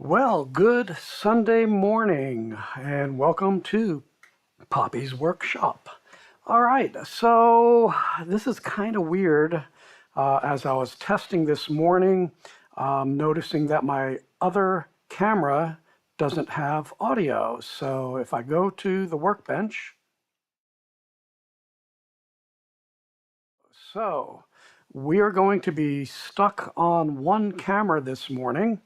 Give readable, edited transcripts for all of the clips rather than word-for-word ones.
Well, good Sunday morning and welcome to Poppy's Workshop. All right, so this is kind of weird. As I was testing this morning, noticing that my other camera doesn't have audio. So if I go to the workbench, so we are going to be stuck on one camera this morning.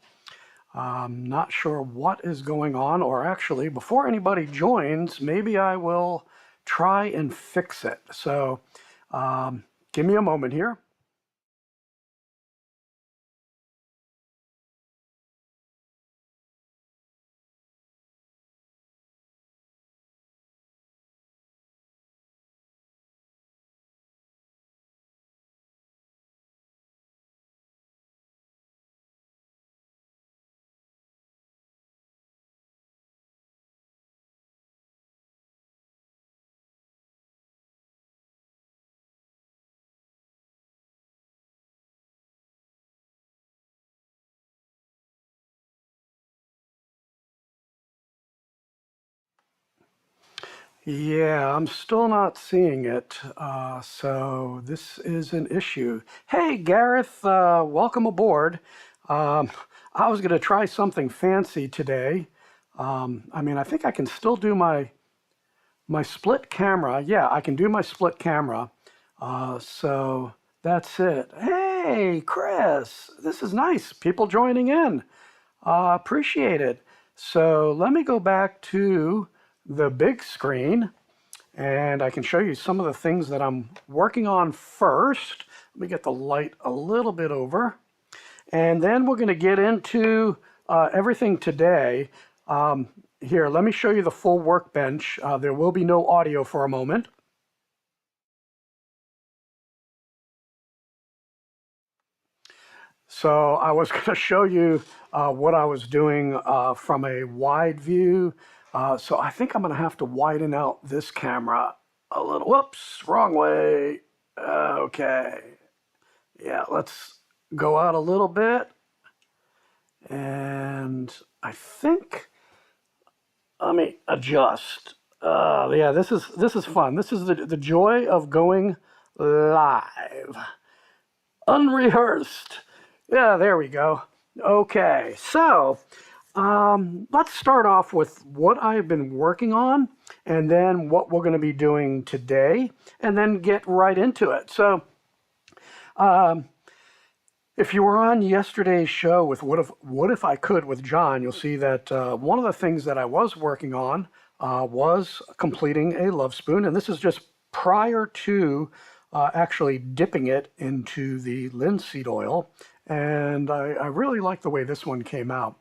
I'm not sure what is going on, or actually, before anybody joins, maybe I will try and fix it. So give me a moment here. Yeah, I'm still not seeing it, so this is an issue. Hey, Gareth, welcome aboard. Um, I was going to try something fancy today. I think I can still do my split camera. Yeah, I can do my split camera. So that's it. Hey, Chris, this is nice. People joining in. Appreciate it. So let me go back to the big screen and I can show you some of the things that I'm working on first. Let me get the light a little bit over. And then we're going to get into everything today. Here, let me show you the full workbench. There will be no audio for a moment. So I was going to show you what I was doing from a wide view. So I think I'm going to have to widen out this camera a little. Whoops, wrong way. Okay. Yeah, let's go out a little bit. And I think, let me adjust. Yeah, this is fun. This is the joy of going live. Unrehearsed. Yeah, there we go. Okay, so let's start off with what I've been working on and then what we're going to be doing today and then get right into it. So if you were on yesterday's show with What If I Could with John, you'll see that one of the things that I was working on was completing a love spoon, and this is just prior to actually dipping it into the linseed oil, and I really like the way this one came out.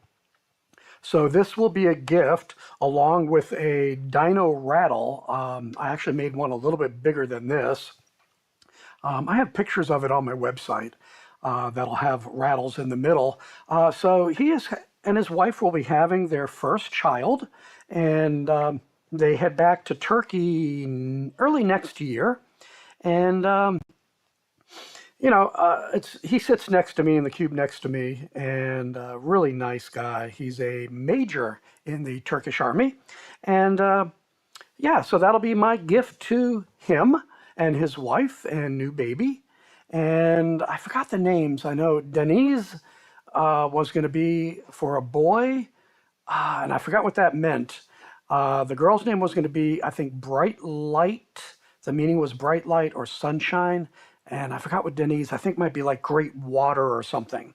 So this will be a gift along with a dino rattle. I actually made one a little bit bigger than this. I have pictures of it on my website that'll have rattles in the middle. So he is and his wife will be having their first child, and they head back to Turkey early next year. And he sits next to me in the cube next to me, and really nice guy. He's a major in the Turkish army, and yeah, so that'll be my gift to him and his wife and new baby. And I forgot the names. I know Denise was going to be for a boy, and I forgot what that meant. The girl's name was going to be, I think, Bright Light. The meaning was bright light or sunshine. And I forgot what Denise, I think might be like great water or something.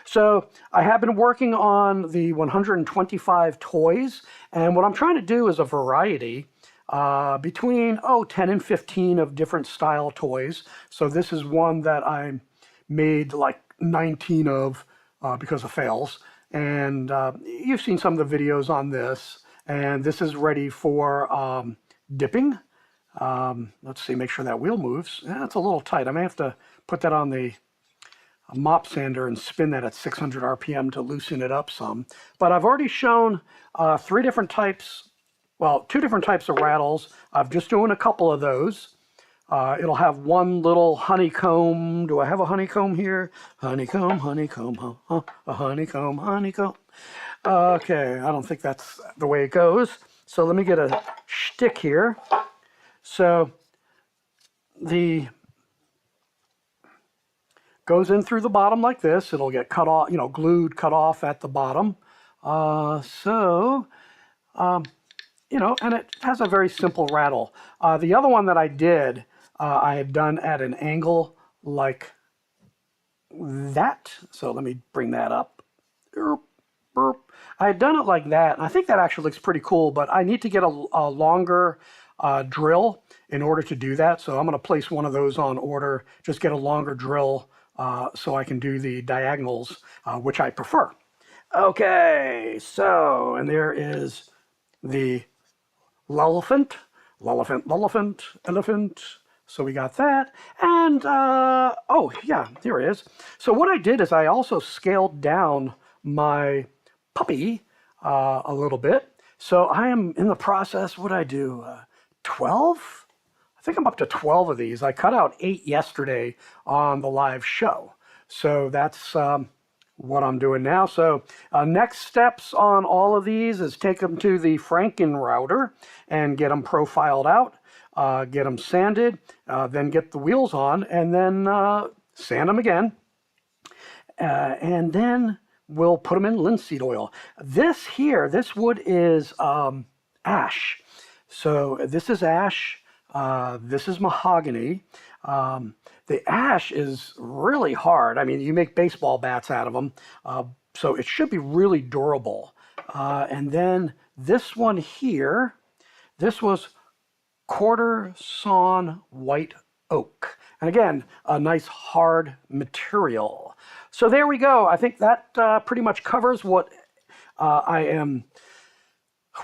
So I have been working on the 125 toys. And what I'm trying to do is a variety between 10 and 15 of different style toys. So this is one that I made like 19 of because of fails. And you've seen some of the videos on this. And this is ready for dipping. Let's see, make sure that wheel moves. It's a little tight. I may have to put that on the mop sander and spin that at 600 RPM to loosen it up some. But I've already shown two different types of rattles. I'm just doing a couple of those. It'll have one little honeycomb. Do I have a honeycomb here? Honeycomb, honeycomb, a honeycomb, honeycomb. Okay, I don't think that's the way it goes. So let me get a shtick here. So the goes in through the bottom like this. It'll get cut off, glued, cut off at the bottom. And it has a very simple rattle. The other one that I did, I had done at an angle like that. So let me bring that up. I had done it like that, and I think that actually looks pretty cool, but I need to get a longer drill in order to do that. So I'm going to place one of those on order, just get a longer drill so I can do the diagonals, which I prefer. Okay, so, and there is the elephant. So we got that. And, oh, yeah, here it is. So what I did is I also scaled down my puppy a little bit. So I am in the process, what did I do, 12? I think I'm up to 12 of these. I cut out 8 yesterday on the live show. So that's what I'm doing now. So next steps on all of these is take them to the Franken router and get them profiled out, get them sanded, then get the wheels on, and then sand them again. And then we'll put them in linseed oil. This wood is ash. So this is ash. This is mahogany. The ash is really hard. I mean, you make baseball bats out of them, so it should be really durable. And then this one here, this was quarter sawn white oak. And again, a nice hard material. So there we go. I think that pretty much covers what I am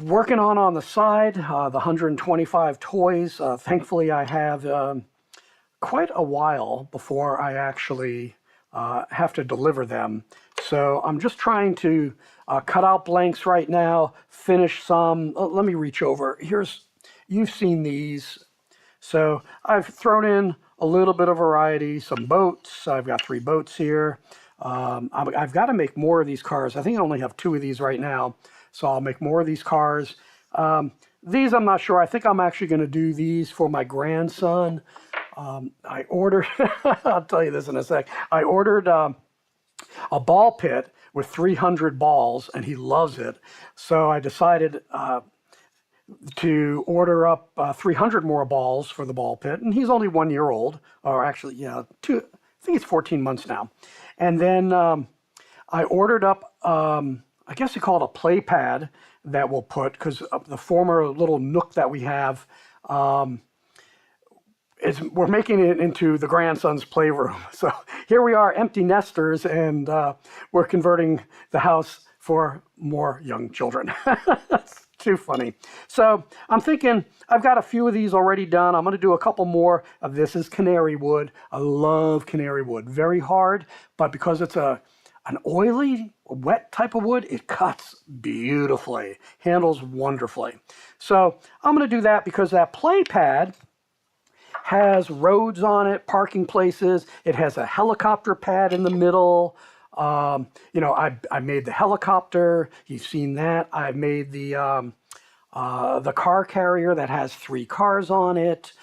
working on the side, the 125 toys. Thankfully, I have quite a while before I actually have to deliver them. So I'm just trying to cut out blanks right now, finish some. Let me reach over. You've seen these. So I've thrown in a little bit of variety, some boats. I've got 3 boats here. I've got to make more of these cars. I think I only have 2 of these right now. So I'll make more of these cars. These I'm not sure. I think I'm actually going to do these for my grandson. I ordered, I'll tell you this in a sec. I ordered a ball pit with 300 balls, and he loves it. So I decided to order up 300 more balls for the ball pit, and he's only 1 year old, or actually, yeah, I think it's 14 months now. And then I ordered up, I guess you call it a play pad that we'll put, because the former little nook that we have, we're making it into the grandson's playroom. So here we are, empty nesters, and we're converting the house for more young children. That's too funny. So I'm thinking I've got a few of these already done. I'm going to do a couple more. This is canary wood. I love canary wood. Very hard, but because it's an oily, wet type of wood, it cuts beautifully, handles wonderfully. So I'm going to do that because that play pad has roads on it, parking places. It has a helicopter pad in the middle. I made the helicopter. You've seen that. I've made the car carrier that has 3 cars on it.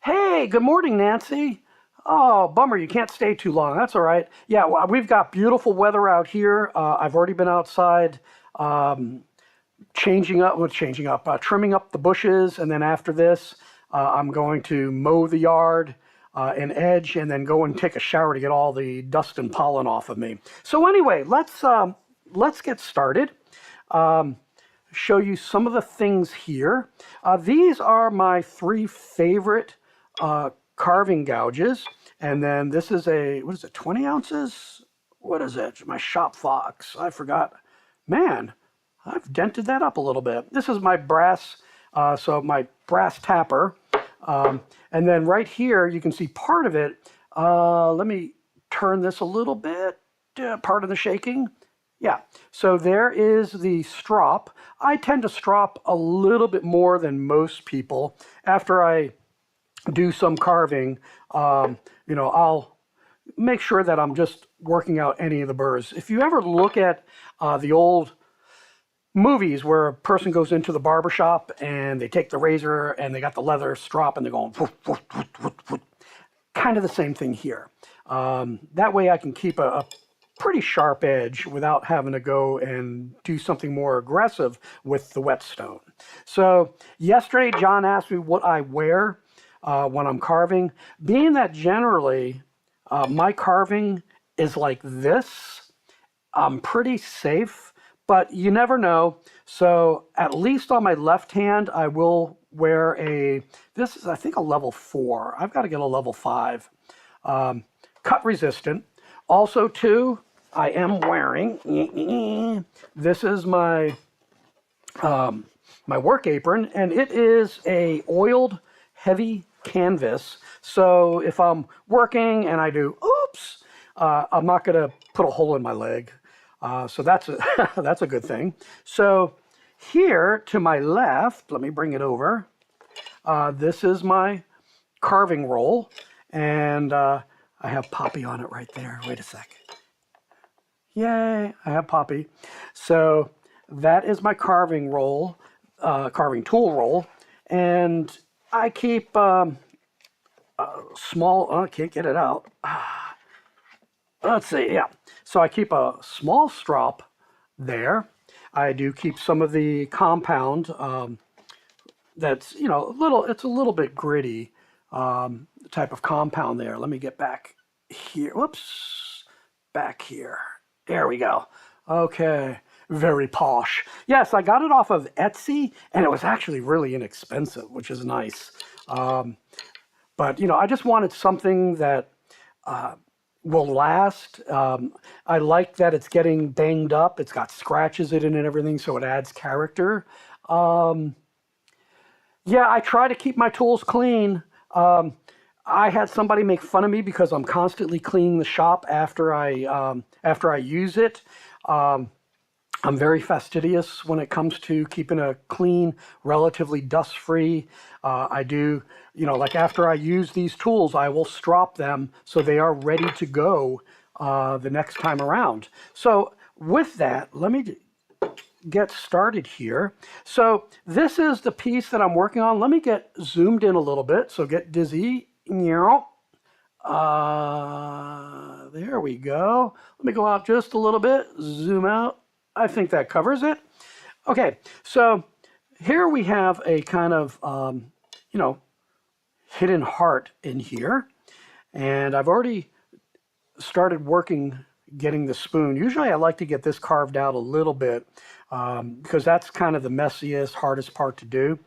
Hey, good morning, Nancy. Oh, bummer, you can't stay too long. That's all right. Yeah, well, we've got beautiful weather out here. I've already been outside trimming up the bushes, and then after this, I'm going to mow the yard and edge, and then go and take a shower to get all the dust and pollen off of me. So anyway, let's get started. Show you some of the things here. These are my 3 favorite carving gouges, and then this is 20 ounces? What is it? My shop fox. I forgot. Man, I've dented that up a little bit. This is my brass, my brass tapper. And then right here, you can see part of it. Let me turn this a little bit, part of the shaking. Yeah, so there is the strop. I tend to strop a little bit more than most people. After I do some carving, I'll make sure that I'm just working out any of the burrs. If you ever look at the old movies where a person goes into the barber shop and they take the razor and they got the leather strop and they're going woof, woof, woof, woof, woof. Kind of the same thing here. That way I can keep a pretty sharp edge without having to go and do something more aggressive with the whetstone. So yesterday John asked me what I wear when I'm carving. Being that generally my carving is like this, I'm pretty safe, but you never know. So at least on my left hand, I will wear this is I think a level 4. I've got to get a level 5. Cut resistant. Also too, I am wearing, this is my my work apron, and it is a oiled heavy canvas. So if I'm working and I do, oops, I'm not going to put a hole in my leg. So that's that's a good thing. So here to my left, let me bring it over. This is my carving roll, and I have Poppy on it right there. Wait a sec. Yay, I have Poppy. So that is my carving roll, carving tool roll, and I keep small, I can't get it out. Let's see, yeah. So I keep a small strop there. I do keep some of the compound that's, it's a little bit gritty type of compound there. Let me get back here. Whoops, back here. There we go. Okay, very posh. Yes, I got it off of Etsy, and it was actually really inexpensive, which is nice. But, I just wanted something that will last. I like that it's getting banged up. It's got scratches in it and everything, so it adds character. Yeah, I try to keep my tools clean. I had somebody make fun of me because I'm constantly cleaning the shop after I use it. I'm very fastidious when it comes to keeping a clean, relatively dust-free. I do, like after I use these tools, I will strop them so they are ready to go the next time around. So with that, let me get started here. So this is the piece that I'm working on. Let me get zoomed in a little bit, so get dizzy. There we go. Let me go out just a little bit, zoom out. I think that covers it. Okay, so here we have a kind of, hidden heart in here. And I've already started working getting the spoon. Usually I like to get this carved out a little bit because that's kind of the messiest, hardest part to do.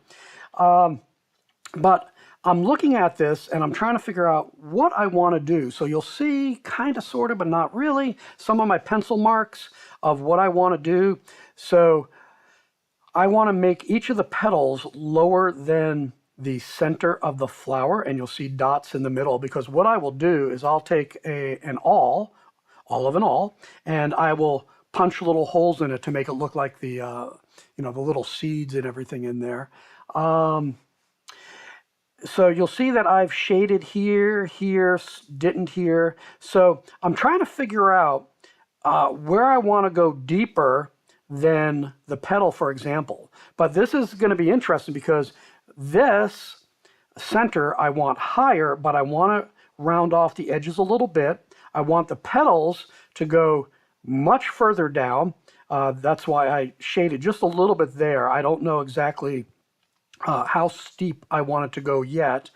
But I'm looking at this and I'm trying to figure out what I want to do. So you'll see kind of, sort of, but not really, some of my pencil marks of what I want to do. So I want to make each of the petals lower than the center of the flower, and you'll see dots in the middle, because what I will do is I'll take an awl of an awl, and I will punch little holes in it to make it look like the, the little seeds and everything in there. So you'll see that I've shaded here, didn't here. So I'm trying to figure out where I want to go deeper than the petal, for example. But this is going to be interesting because this center I want higher, but I want to round off the edges a little bit. I want the petals to go much further down. That's why I shaded just a little bit there. I don't know exactly how steep I want it to go yet.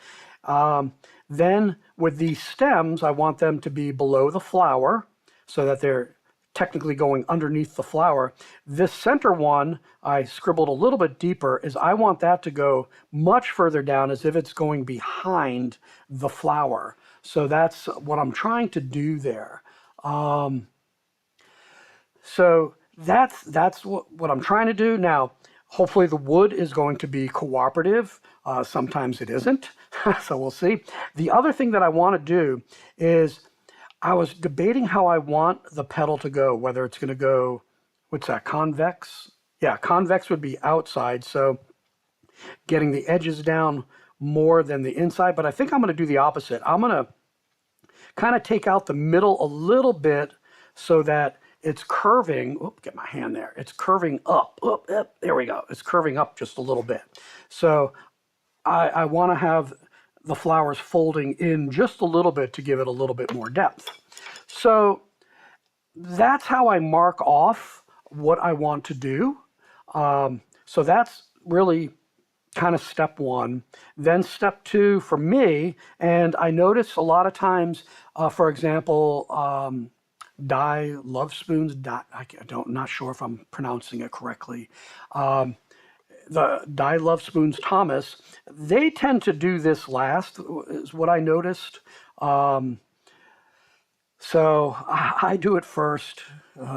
Then with these stems, I want them to be below the flower so that they're technically going underneath the flower. This center one, I scribbled a little bit deeper, is I want that to go much further down as if it's going behind the flower. So that's what I'm trying to do there. So that's what I'm trying to do. Now, hopefully the wood is going to be cooperative. Sometimes it isn't, so we'll see. The other thing that I want to do is I was debating how I want the petal to go, whether it's going to go, what's that, convex? Yeah, convex would be outside, so getting the edges down more than the inside, but I think I'm going to do the opposite. I'm going to kind of take out the middle a little bit so that it's curving. Oop, get my hand there. It's curving up. Oop, oop, there we go. It's curving up just a little bit. So I want to have the flowers folding in just a little bit to give it a little bit more depth. So that's how I mark off what I want to do. So that's really kind of step one. Then step two for me, and I notice a lot of times, for example, Dye Love Spoons, not sure if I'm pronouncing it correctly. The Dye Love Spoons Thomas, they tend to do this last, is what I noticed. So I do it first,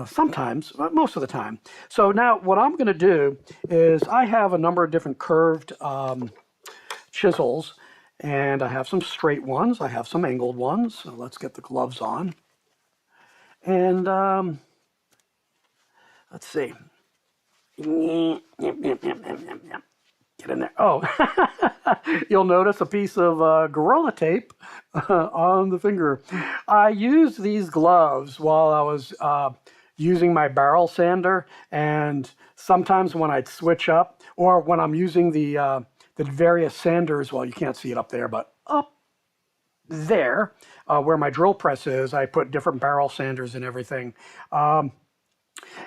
sometimes, most of the time. So now what I'm going to do is I have a number of different curved chisels, and I have some straight ones, I have some angled ones. So let's get the gloves on. And let's see. Get in there. Oh, you'll notice a piece of Gorilla Tape on the finger. I used these gloves while I was using my barrel sander, and sometimes when I'd switch up, or when I'm using the various sanders, well, you can't see it up there, but up there, where my drill press is, I put different barrel sanders and everything.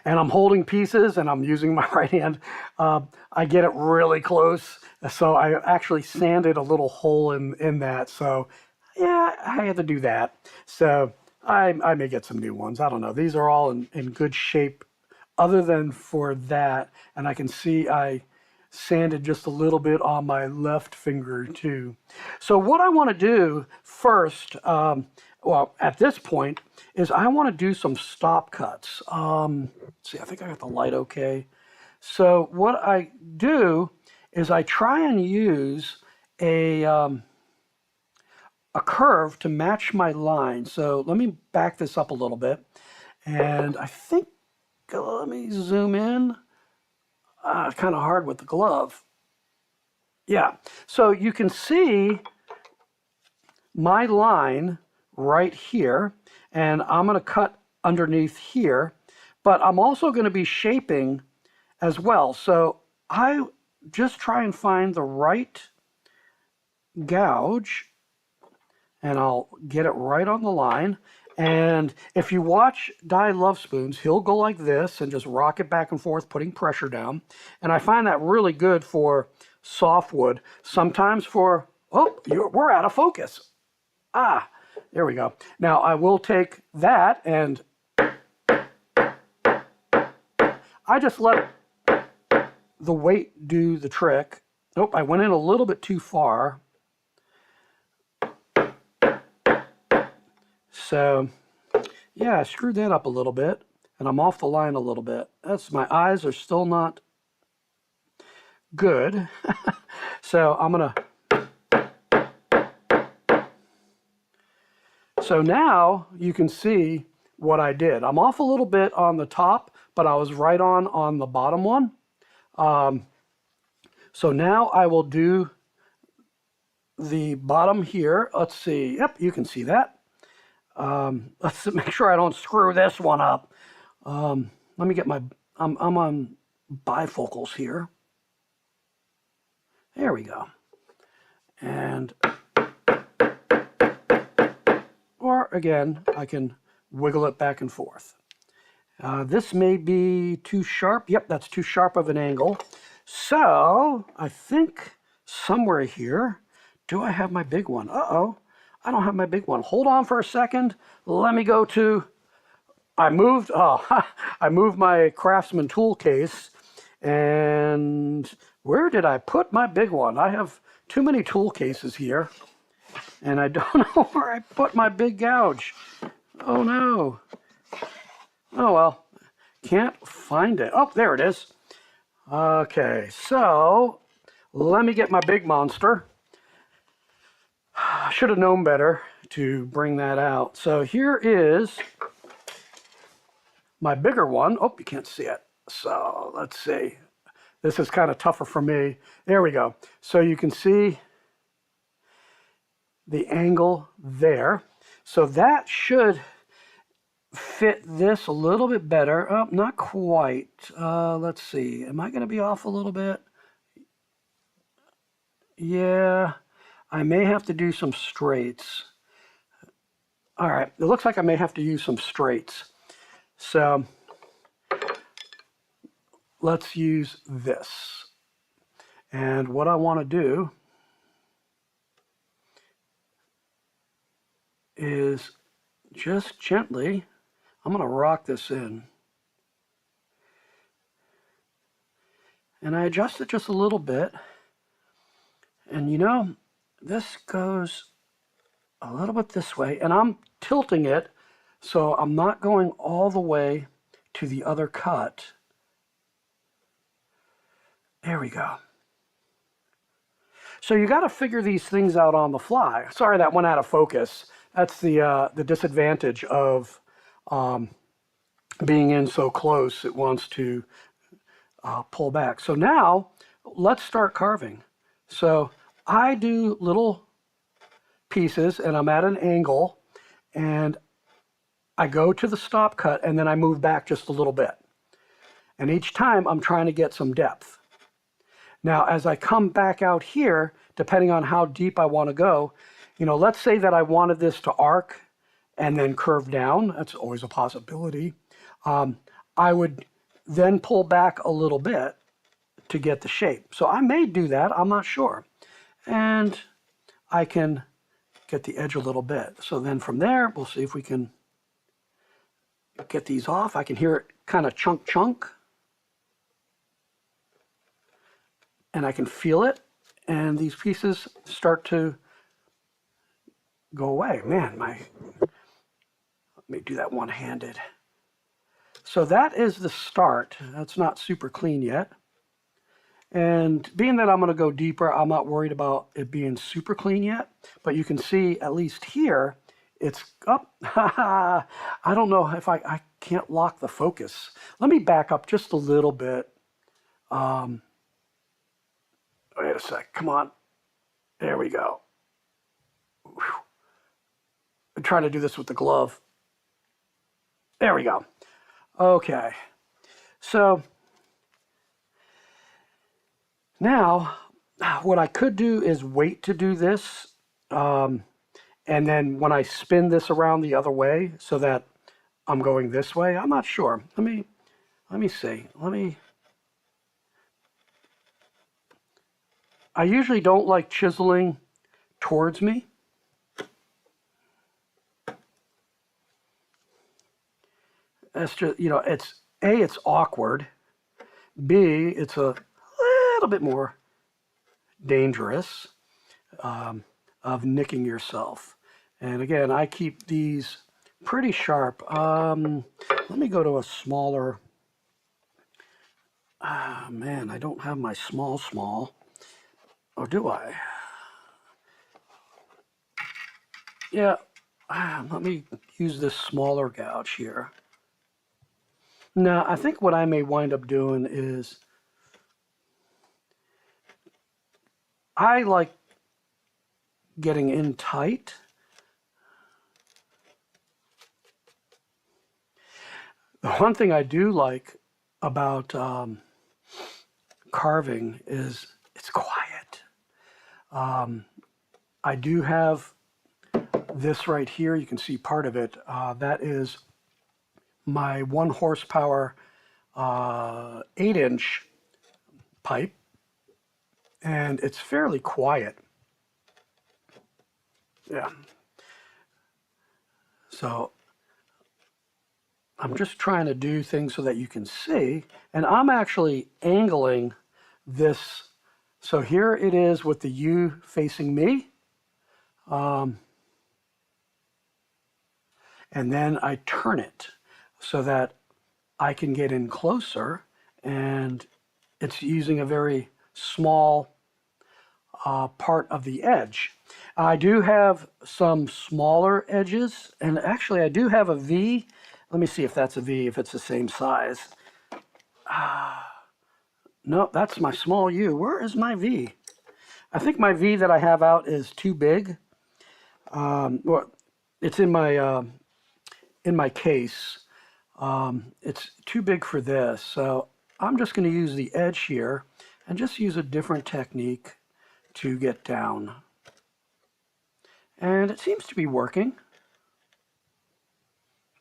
And I'm holding pieces and I'm using my right hand. I get it really close. So I actually sanded a little hole in that. So yeah, I had to do that. So I may get some new ones. I don't know. These are all in good shape other than for that. And I can see I sanded just a little bit on my left finger too. So what I want to do first, well, at this point, is I want to do some stop cuts. Let's see, I think I got the light okay. So what I do is I try and use a curve to match my line. So let me back this up a little bit. And I think, let me zoom in. Kind of hard with the glove. Yeah, so you can see my line right here, and I'm going to cut underneath here, but I'm also going to be shaping as well. So I just try and find the right gouge, and I'll get it right on the line. And if you watch Dye Love Spoons, he'll go like this and just rock it back and forth, putting pressure down. And I find that really good for softwood. Sometimes for, oh, we're out of focus. Ah, there we go. Now I will take that and I just let the weight do the trick. Nope, I went in a little bit too far. So, yeah, I screwed that up a little bit, and I'm off the line a little bit. My eyes are still not good. So I'm gonna, so now you can see what I did. I'm off a little bit on the top, but I was right on the bottom one. So now I will do the bottom here. Let's see, yep, you can see that. Let's make sure I don't screw this one up. Let me get my, I'm on bifocals here. There we go. And, or again, I can wiggle it back and forth. This may be too sharp. Yep, that's too sharp of an angle. So I think somewhere here, do I have my big one? Uh-oh. I don't have my big one. Hold on for a second. Let me go to, I moved my Craftsman tool case, and where did I put my big one? I have too many tool cases here, and I don't know where I put my big gouge. Oh no. Oh well, can't find it. Oh, there it is. Okay, so let me get my big monster. I should have known better to bring that out. So here is my bigger one. Oh, you can't see it. So let's see. This is kind of tougher for me. There we go. So you can see the angle there. So that should fit this a little bit better. Oh, not quite. Let's see. Am I going to be off a little bit? Yeah, I may have to do some straights. All right, it looks like I may have to use some straights. So let's use this. And what I want to do is just gently, I'm going to rock this in. And I adjust it just a little bit. And you know, this goes a little bit this way, and I'm tilting it so I'm not going all the way to the other cut. There we go. So you got to figure these things out on the fly. Sorry, that went out of focus. That's the disadvantage of being in so close. It wants to pull back. So now let's start carving. So I do little pieces and I'm at an angle and I go to the stop cut and then I move back just a little bit. And each time I'm trying to get some depth. Now, as I come back out here, depending on how deep I want to go, you know, let's say that I wanted this to arc and then curve down. That's always a possibility. I would then pull back a little bit to get the shape. So I may do that, I'm not sure. And I can get the edge a little bit. So then from there, we'll see if we can get these off. I can hear it kind of chunk. And I can feel it. And these pieces start to go away. Man, let me do that one-handed. So that is the start. That's not super clean yet. And being that I'm going to go deeper, I'm not worried about it being super clean yet. But you can see, at least here, it's up. I don't know if I can't lock the focus. Let me back up just a little bit. Wait a sec. Come on. There we go. Whew. I'm trying to do this with the glove. There we go. Okay. So now what I could do is wait to do this. And then when I spin this around the other way so that I'm going this way, I'm not sure. Let me see. I usually don't like chiseling towards me. That's just, you know, it's awkward. B, it's a little bit more dangerous of nicking yourself. And again, I keep these pretty sharp. Let me go to a smaller. Man, I don't have my small. Or do I? Yeah, let me use this smaller gouge here. Now, I think what I may wind up doing is I like getting in tight. The one thing I do like about carving is it's quiet. I do have this right here. You can see part of it. That is my 1 horsepower 8-inch pipe, and it's fairly quiet. Yeah. So I'm just trying to do things so that you can see, and I'm actually angling this. So here it is with the U facing me. And then I turn it so that I can get in closer, and it's using a very small part of the edge. I do have some smaller edges, and actually I do have a V. Let me see if that's a V, if it's the same size. No, that's my small U. Where is my V? I think my V that I have out is too big. Well, it's in my case. It's too big for this, so I'm just going to use the edge here and just use a different technique to get down. And it seems to be working.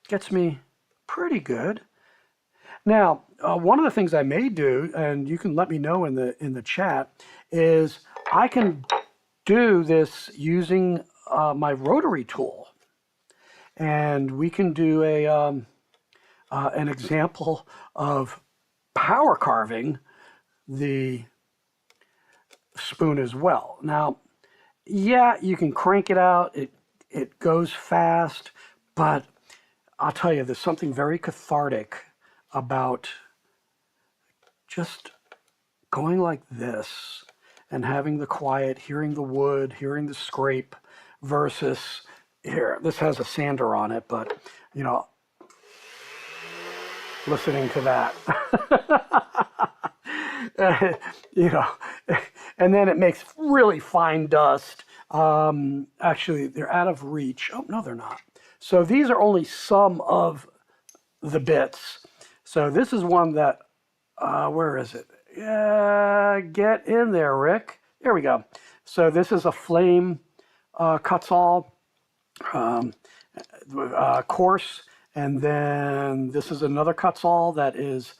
Gets me pretty good. Now, one of the things I may do, and you can let me know in the chat, is I can do this using my rotary tool, and we can do an example of power carving the spoon as well. Now, yeah, you can crank it out. It goes fast, but I'll tell you, there's something very cathartic about just going like this and having the quiet, hearing the wood, hearing the scrape, versus here, this has a sander on it, but you know, listening to that. You know, and then it makes really fine dust. Actually, they're out of reach. Oh, no, they're not. So these are only some of the bits. So this is one that, where is it? Yeah, get in there, Rick. There we go. So this is a flame cuts all coarse, and then this is another cuts all that is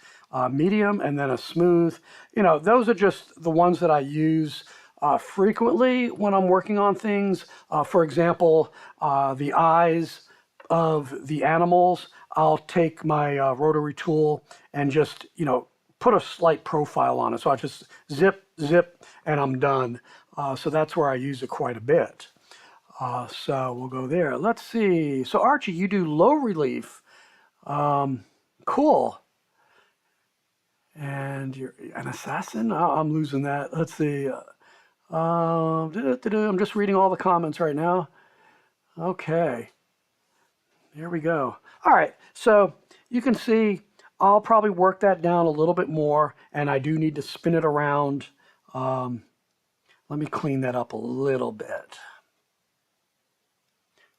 medium, and then a smooth. You know, those are just the ones that I use frequently when I'm working on things. For example, the eyes of the animals, I'll take my rotary tool and just, you know, put a slight profile on it. So I just zip, zip, and I'm done. So that's where I use it quite a bit. So we'll go there. Let's see. So Archie, you do low relief. Cool. And you're an assassin? Oh, I'm losing that. Let's see. I'm just reading all the comments right now. Okay. There we go. All right. So you can see I'll probably work that down a little bit more, and I do need to spin it around. Let me clean that up a little bit,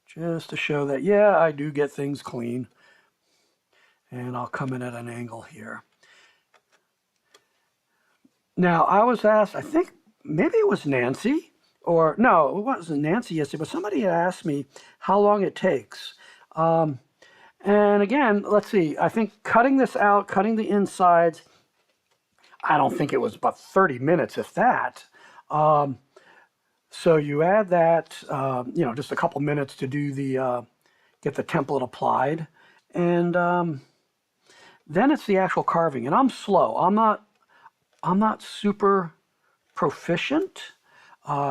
just to show that, yeah, I do get things clean. And I'll come in at an angle here. Now, I was asked, I think maybe it was Nancy, or no, it wasn't Nancy yesterday, but somebody had asked me how long it takes. And again, let's see, I think cutting this out, cutting the insides, I don't think it was about 30 minutes, if that. So you add that, you know, just a couple minutes to do the, get the template applied. And then it's the actual carving. And I'm slow. I'm not super proficient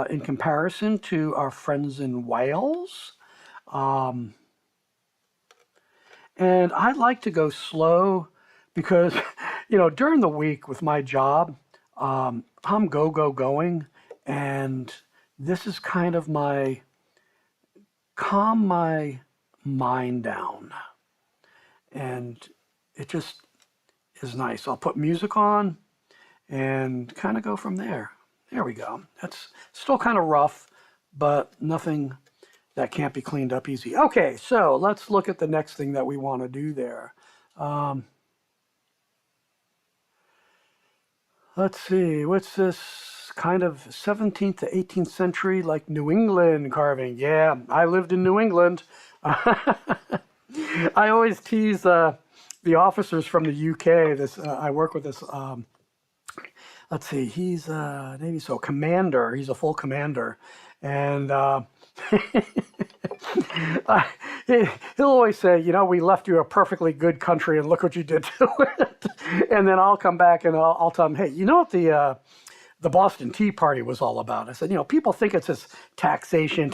in comparison to our friends in Wales. And I like to go slow because, you know, during the week with my job, I'm going, and this is kind of my calm my mind down, and it just is nice. I'll put music on and kind of go from there. There we go. That's still kind of rough, but nothing that can't be cleaned up easy. Okay, so let's look at the next thing that we want to do there. Let's see, what's this kind of 17th to 18th century, like New England carving? Yeah, I lived in New England. I always tease the officers from the UK. This I work with this. Let's see, he's Navy SEAL commander. He's a full commander, and he'll always say, you know, we left you a perfectly good country, and look what you did to it. And then I'll come back and I'll tell him, hey, you know what the Boston Tea Party was all about? I said, you know, people think it's this taxation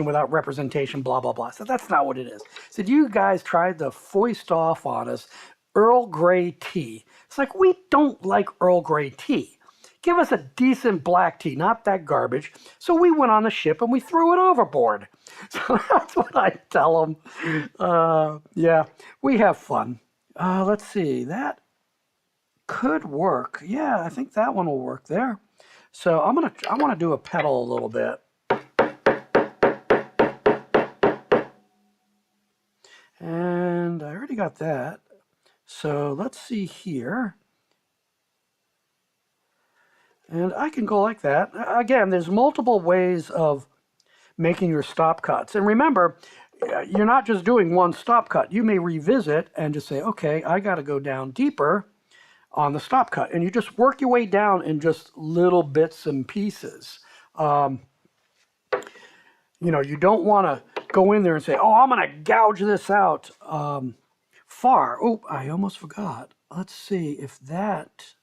without representation, blah, blah, blah. I said, that's not what it is. I said, you guys tried to foist off on us Earl Grey tea. It's like, we don't like Earl Grey tea. Give us a decent black tea, not that garbage. So we went on the ship and we threw it overboard. So that's what I tell them. Yeah, we have fun. Let's see, that could work. Yeah, I think that one will work there. So I want to do a pedal a little bit. And I already got that. So let's see here. And I can go like that. Again, there's multiple ways of making your stop cuts. And remember, you're not just doing one stop cut. You may revisit and just say, okay, I got to go down deeper on the stop cut. And you just work your way down in just little bits and pieces. You know, you don't want to go in there and say, oh, I'm going to gouge this out far. Oh, I almost forgot. Let's see if that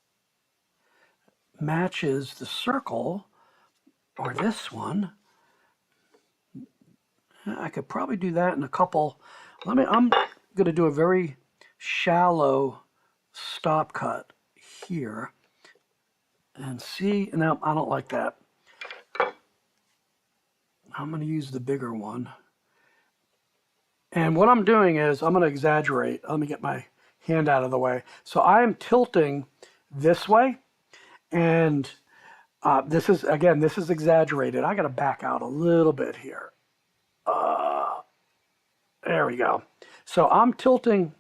matches the circle or this one. I could probably do that in a couple. I'm going to do a very shallow stop cut here and see. Now, I don't like that. I'm going to use the bigger one. And what I'm doing is I'm going to exaggerate. Let me get my hand out of the way. So I am tilting this way. And this is exaggerated. I got to back out a little bit here. There we go. So I'm tilting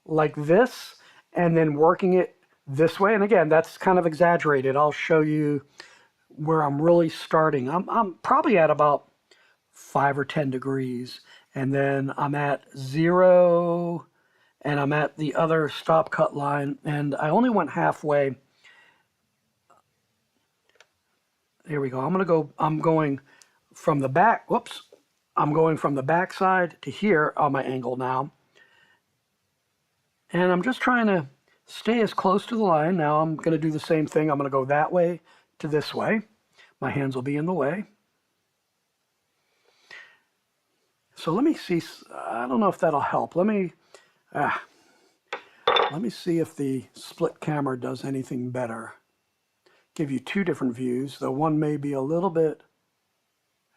like this and then working it this way. And again, that's kind of exaggerated. I'll show you where I'm really starting. I'm probably at about 5 or 10 degrees. And then I'm at 0 and I'm at the other stop cut line. And I only went halfway. There we go. I'm going from the back. Whoops. I'm going from the back side to here on my angle now. And I'm just trying to stay as close to the line. Now I'm going to do the same thing. I'm going to go that way to this way. My hands will be in the way. So let me see. I don't know if that'll help. Let me see if the split camera does anything better. Give you two different views, though one may be a little bit.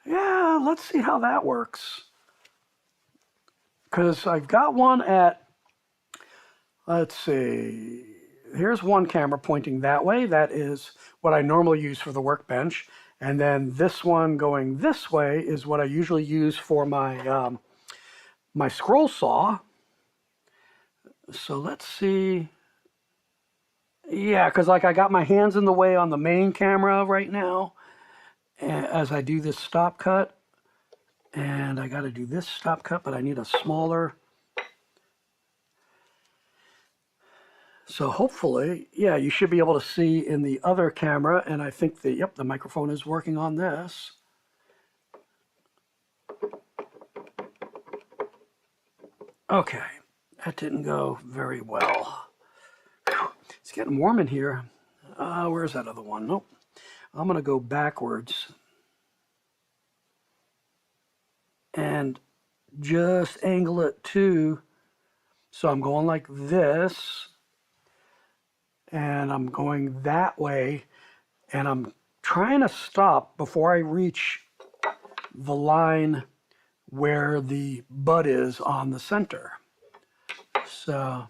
Yeah, let's see how that works. Because I've got one at, let's see, here's one camera pointing that way. That is what I normally use for the workbench. And then this one going this way is what I usually use for my, my scroll saw. So let's see. Yeah, because like I got my hands in the way on the main camera right now as I do this stop cut. And I got to do this stop cut, but I need a smaller. So hopefully, yeah, you should be able to see in the other camera. And I think the microphone is working on this. Okay, that didn't go very well. It's getting warm in here. Where's that other one? Nope. I'm going to go backwards and just angle it too. So I'm going like this, and I'm going that way, and I'm trying to stop before I reach the line where the bud is on the center. So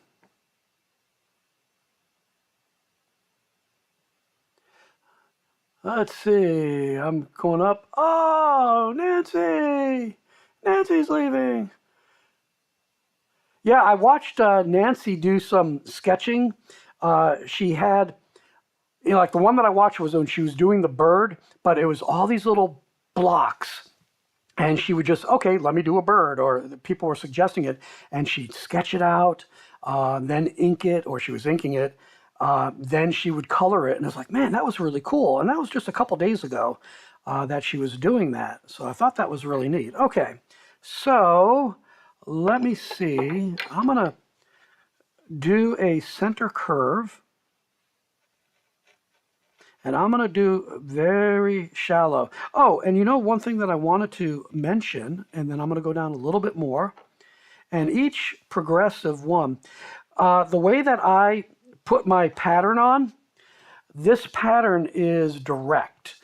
let's see, I'm going up. Oh, Nancy! Nancy's leaving. Yeah, I watched Nancy do some sketching. She had, you know, like the one that I watched was when she was doing the bird, but it was all these little blocks. And she would just, okay, let me do a bird, or people were suggesting it, and she'd sketch it out, then ink it, or she was inking it. Then she would color it, and I was like, man, that was really cool. And that was just a couple days ago that she was doing that. So I thought that was really neat. Okay, so let me see. I'm going to do a center curve. And I'm going to do very shallow. Oh, and you know, one thing that I wanted to mention, and then I'm going to go down a little bit more. And each progressive one, the way that I put my pattern on, this pattern is direct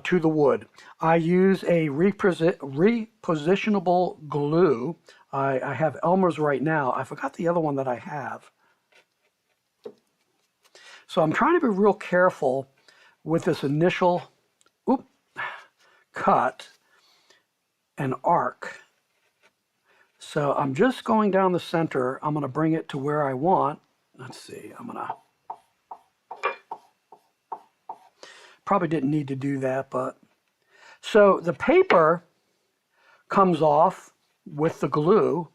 to the wood. I use a repositionable glue. I have Elmer's right now. I forgot the other one that I have. So I'm trying to be real careful with this initial cut and arc. So I'm just going down the center. I'm going to bring it to where I want. Let's see. I'm going to... Probably didn't need to do that, but... So the paper comes off with the glue,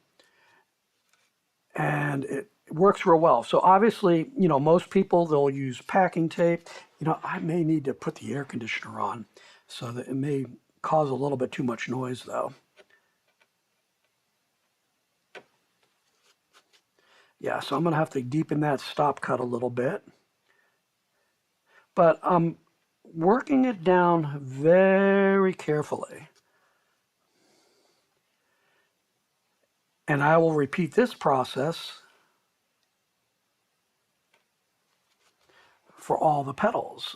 and it works real well. So obviously, you know, most people, they'll use packing tape. You know, I may need to put the air conditioner on, so that it may cause a little bit too much noise, though. Yeah, so I'm going to have to deepen that stop cut a little bit. But I'm working it down very carefully. And I will repeat this process for all the petals.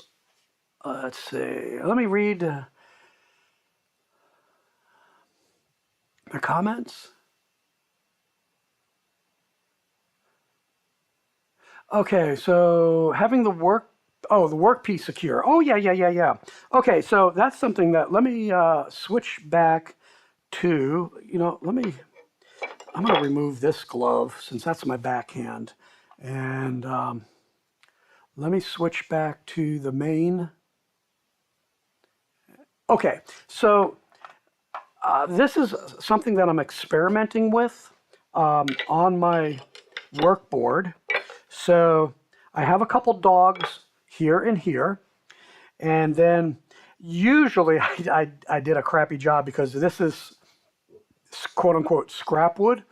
Let's see. Let me read the comments. Okay, so having the work piece secure. Oh, yeah. Okay, so that's something that, let me switch back to, you know, I'm going to remove this glove since that's my backhand. And let me switch back to the main. Okay, so this is something that I'm experimenting with on my workboard. So I have a couple dogs here and here, and then usually I did a crappy job because this is quote-unquote scrap wood.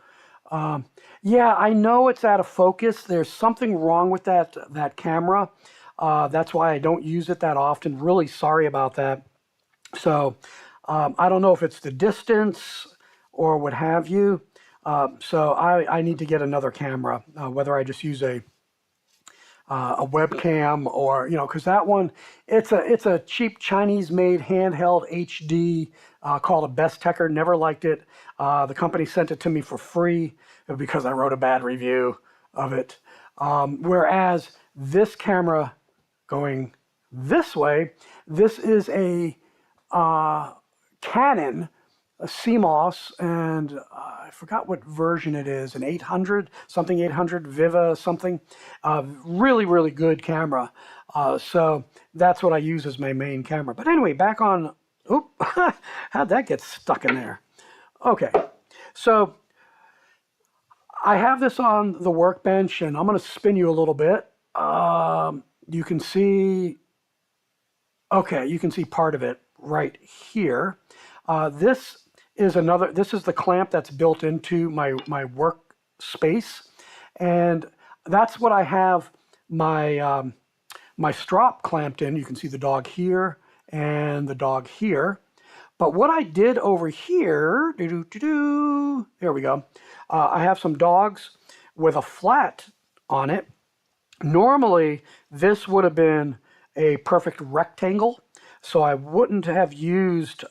Yeah, I know it's out of focus. There's something wrong with that camera. That's why I don't use it that often. Really sorry about that. So I don't know if it's the distance or what have you. So I need to get another camera, whether I just use a webcam or, you know, because that one, it's a cheap Chinese-made handheld HD called a Best Techer. Never liked it. The company sent it to me for free because I wrote a bad review of it. Whereas this camera going this way, this is a Canon, a CMOS, and I forgot what version it is, an 800, something 800, Viva something. Really, really good camera. So that's what I use as my main camera. But anyway, back on, oop, how'd that get stuck in there? Okay, so I have this on the workbench, and I'm going to spin you a little bit. You can see, okay, you can see part of it right here. This is the clamp that's built into my workspace, and that's what I have my my strop clamped in. You can see the dog here and the dog here. But what I did over here, there we go. I have some dogs with a flat on it. Normally, this would have been a perfect rectangle, so I wouldn't have used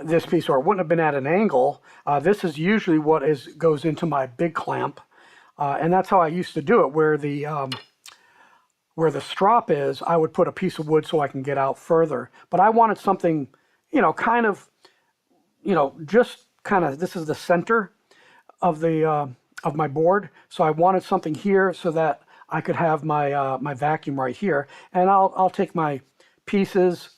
this piece, or it wouldn't have been at an angle. This is usually what goes into my big clamp, and that's how I used to do it. Where the strop is, I would put a piece of wood so I can get out further. But I wanted something, you know, kind of, you know, just kind of. This is the center of the of my board, so I wanted something here so that I could have my my vacuum right here, and I'll take my pieces,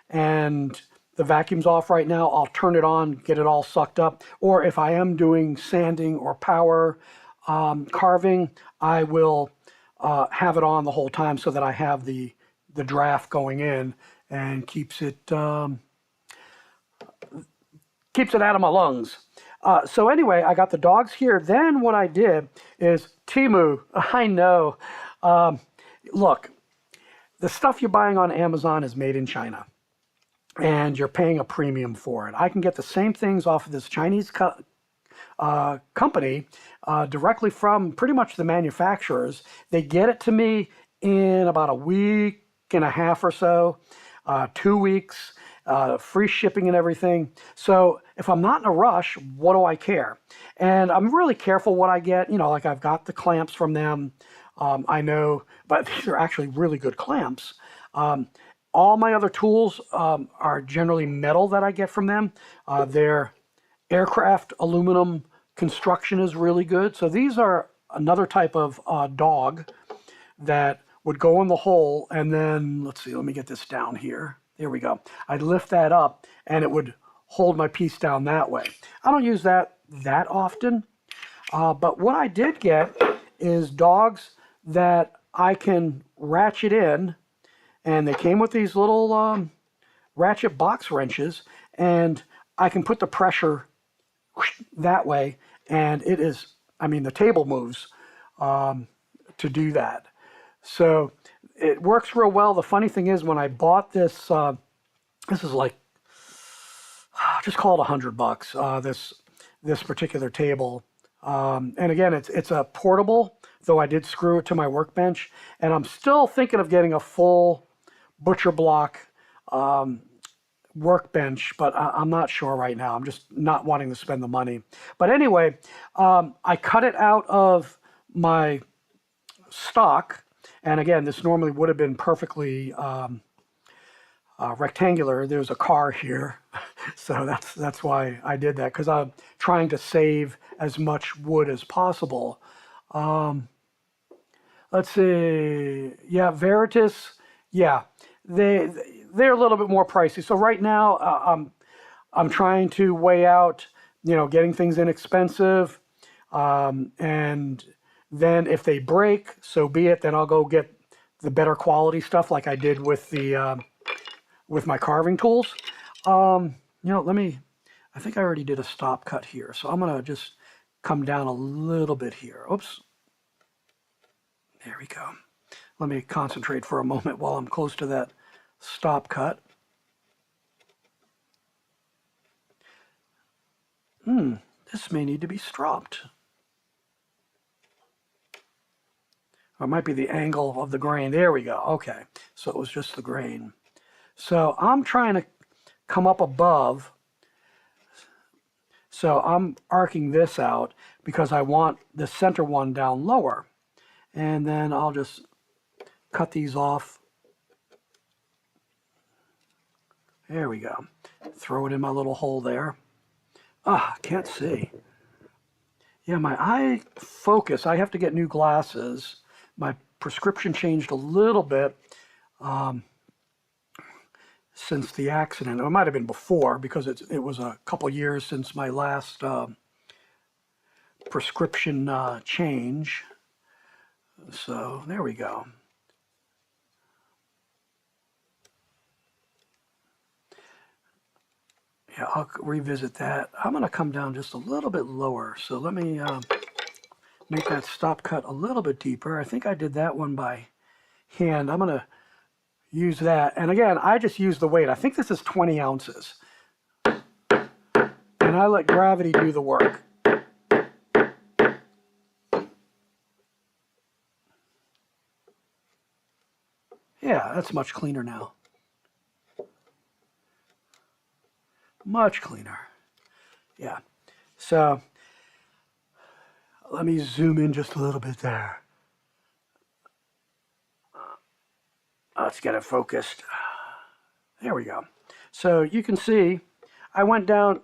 and the vacuum's off right now. I'll turn it on, get it all sucked up. Or if I am doing sanding or power carving, I will have it on the whole time so that I have the draft going in and keeps it out of my lungs. So anyway, I got the dogs here. Then what I did is Temu. I know. Look, the stuff you're buying on Amazon is made in China, and you're paying a premium for it. I can get the same things off of this Chinese company directly from pretty much the manufacturers. They get it to me in about a week and a half or so, 2 weeks, free shipping and everything. So if I'm not in a rush, what do I care? And I'm really careful what I get. You know, like I've got the clamps from them. I know, but these are actually really good clamps. All my other tools are generally metal that I get from them. They're aircraft aluminum construction is really good. So these are another type of dog that would go in the hole, and then, let's see, let me get this down here. There we go. I'd lift that up and it would hold my piece down that way. I don't use that often, but what I did get is dogs that I can ratchet in, and they came with these little ratchet box wrenches, and I can put the pressure that way, and it is, I mean, the table moves to do that. So it works real well. The funny thing is, when I bought this, this is like, just call it $100. This particular table, and again, it's a portable. Though I did screw it to my workbench, and I'm still thinking of getting a full butcher block workbench, but I'm not sure right now. I'm just not wanting to spend the money. But anyway, I cut it out of my stock, and again, this normally would have been perfectly rectangular. There's a car here, so that's why I did that, because I'm trying to save as much wood as possible. Let's see. Yeah, Veritas. Yeah, they're a little bit more pricey. So right now, I'm trying to weigh out, getting things inexpensive, and then if they break, so be it. Then I'll go get the better quality stuff, like I did with the with my carving tools. I think I already did a stop cut here, so I'm gonna just come down a little bit here. Oops. There we go. Let me concentrate for a moment while I'm close to that stop cut. This may need to be stropped. Or it might be the angle of the grain. There we go. Okay. So it was just the grain. So I'm trying to come up above. So I'm arcing this out because I want the center one down lower. And then I'll just cut these off. There we go. Throw it in my little hole there. Can't see. Yeah, my eye focus, I have to get new glasses. My prescription changed a little bit since the accident. It might have been before, because it was a couple years since my last prescription change. So there we go. Yeah, I'll revisit that. I'm going to come down just a little bit lower. So let me make that stop cut a little bit deeper. I think I did that one by hand. I'm going to use that. And again, I just use the weight. I think this is 20 ounces. And I let gravity do the work. Yeah, that's much cleaner now. Much cleaner. Yeah. So let me zoom in just a little bit there. Let's get it focused. There we go. So you can see I went down,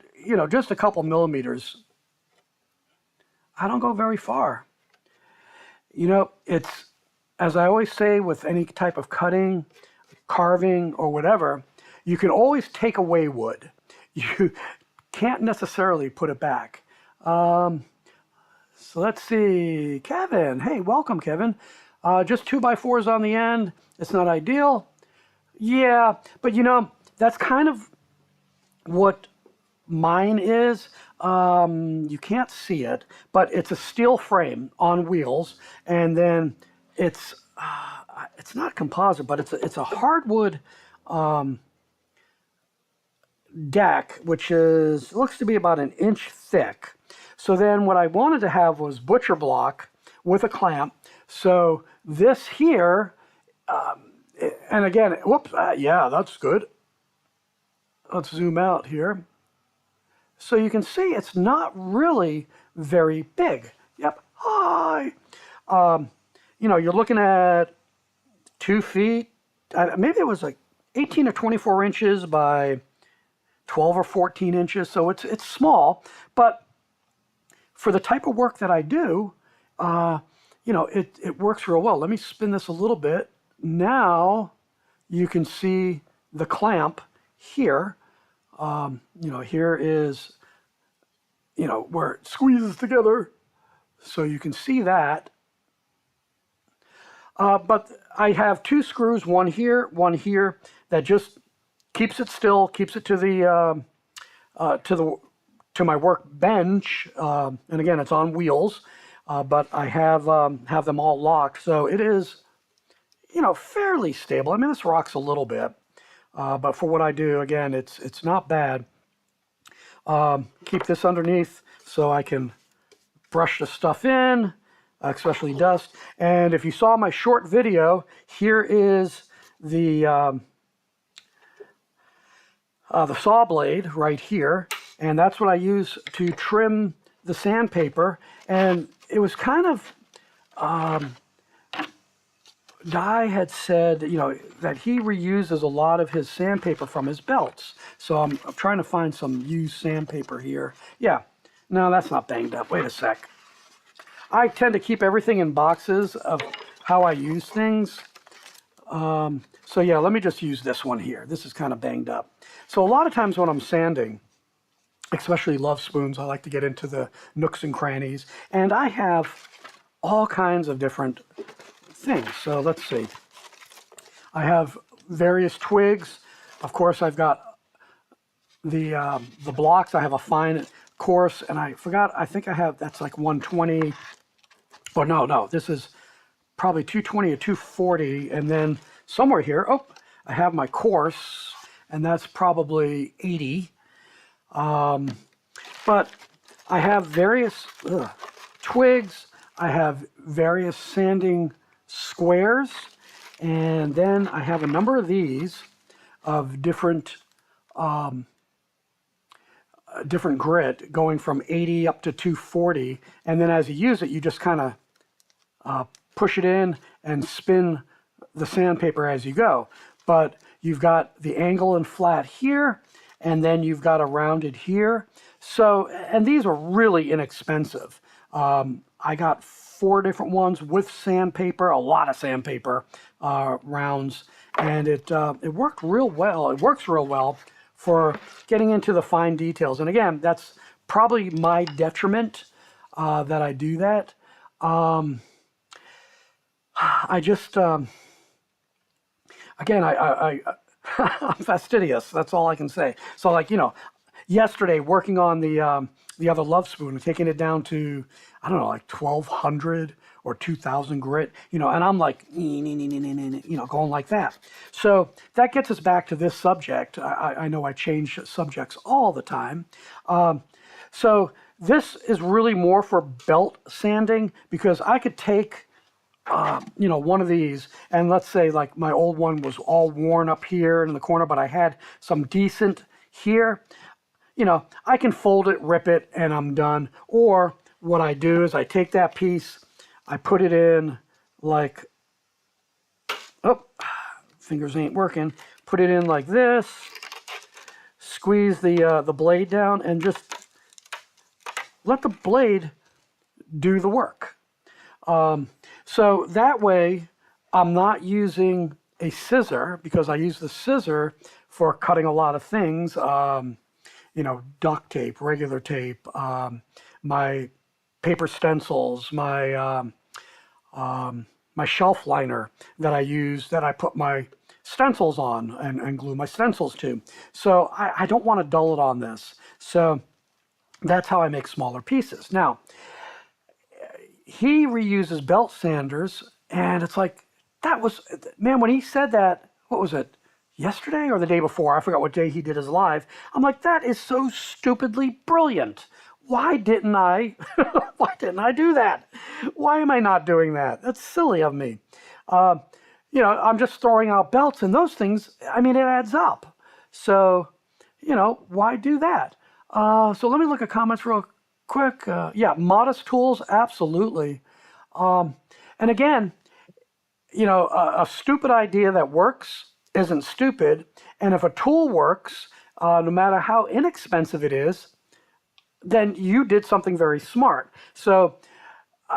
just a couple millimeters. I don't go very far. It's, as I always say with any type of cutting, carving, or whatever, you can always take away wood. You can't necessarily put it back. So let's see. Kevin. Hey, welcome, Kevin. Just 2x4s on the end. It's not ideal. Yeah, but that's kind of what mine is. You can't see it, but it's a steel frame on wheels, and then it's not composite, but it's a hardwood deck, which looks to be about an inch thick. So then what I wanted to have was butcher block with a clamp. So this here, and again, whoops, yeah, that's good. Let's zoom out here. So you can see it's not really very big. Yep, hi. You're looking at 2 feet. Maybe it was like 18 or 24 inches by 12 or 14 inches. So it's small, but for the type of work that I do, it works real well. Let me spin this a little bit. Now you can see the clamp here. Here is, where it squeezes together. So you can see that. But I have two screws, one here, that just keeps it still, keeps it to the to my workbench. And again, it's on wheels, but I have them all locked, so it is, fairly stable. I mean, this rocks a little bit, but for what I do, again, it's not bad. Keep this underneath so I can brush the stuff in, especially dust. And if you saw my short video, here is the saw blade right here, and that's what I use to trim the sandpaper. And it was kind of, Guy had said, that he reuses a lot of his sandpaper from his belts. So I'm trying to find some used sandpaper here. Yeah, no, that's not banged up. Wait a sec. I tend to keep everything in boxes of how I use things. So yeah, let me just use this one here. This is kind of banged up. So a lot of times when I'm sanding, especially love spoons, I like to get into the nooks and crannies. And I have all kinds of different things. So let's see. I have various twigs. Of course, I've got the blocks. I have a fine coarse, and I forgot, I think I have, that's like 120. Oh, no, this is probably 220 or 240. And then somewhere here, I have my coarse, and that's probably 80. But I have various twigs. I have various sanding squares, and then I have a number of these of different grit, going from 80 up to 240. And then as you use it, you just kind of push it in and spin the sandpaper as you go. But you've got the angle and flat here, and then you've got a rounded here. So, and these are really inexpensive. I got 4 different ones with sandpaper, a lot of sandpaper rounds, and it worked real well. It works real well for getting into the fine details. And again, that's probably my detriment that I do that. I just, again, I'm fastidious. That's all I can say. So, like, yesterday working on the other love spoon, taking it down to, I don't know, like 1,200 or 2,000 grit, and I'm like, going like that. So that gets us back to this subject. I know I change subjects all the time. So this is really more for belt sanding, because I could take one of these, and let's say like my old one was all worn up here in the corner, but I had some decent here. I can fold it, rip it, and I'm done. Or what I do is I take that piece, I put it in like, fingers ain't working, put it in like this, squeeze the blade down, and just let the blade do the work. So that way I'm not using a scissor, because I use the scissor for cutting a lot of things. Duct tape, regular tape, my paper stencils, my shelf liner that I use, that I put my stencils on and glue my stencils to. So I don't want to dull it on this. So that's how I make smaller pieces. Now, he reuses belt sanders, and it's like, man, when he said that, what was it? Yesterday or the day before, I forgot what day he did his live. I'm like, that is so stupidly brilliant. Why didn't I do that? Why am I not doing that? That's silly of me. I'm just throwing out belts, and those things, I mean, it adds up. So, why do that? So let me look at comments real quick. Yeah, modest tools, absolutely. And again, a stupid idea that works isn't stupid. And if a tool works, no matter how inexpensive it is, then you did something very smart. So,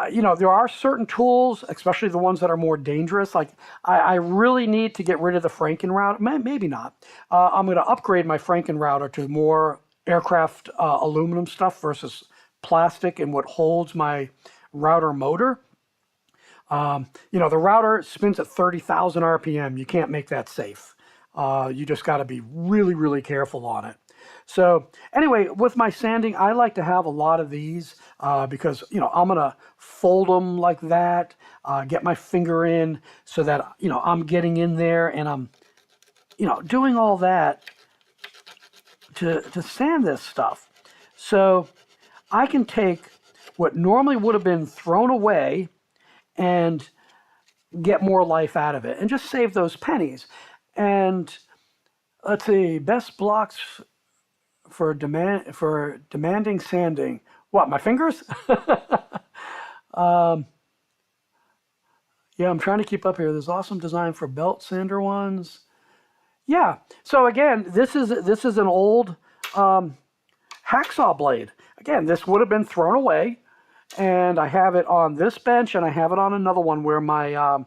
there are certain tools, especially the ones that are more dangerous. Like I really need to get rid of the Franken router. Maybe not. I'm going to upgrade my Franken router to more aircraft aluminum stuff versus plastic and what holds my router motor. The router spins at 30,000 RPM. You can't make that safe. You just got to be really, really careful on it. So anyway, with my sanding, I like to have a lot of these because, I'm going to fold them like that, get my finger in so that, I'm getting in there and I'm, doing all that to sand this stuff. So I can take what normally would have been thrown away and get more life out of it and just save those pennies. And let's see, best blocks for demanding sanding. What, my fingers? Yeah, I'm trying to keep up here. There's awesome design for belt sander ones. Yeah. So again, this is an old hacksaw blade. Again, this would have been thrown away, and I have it on this bench, and I have it on another one where my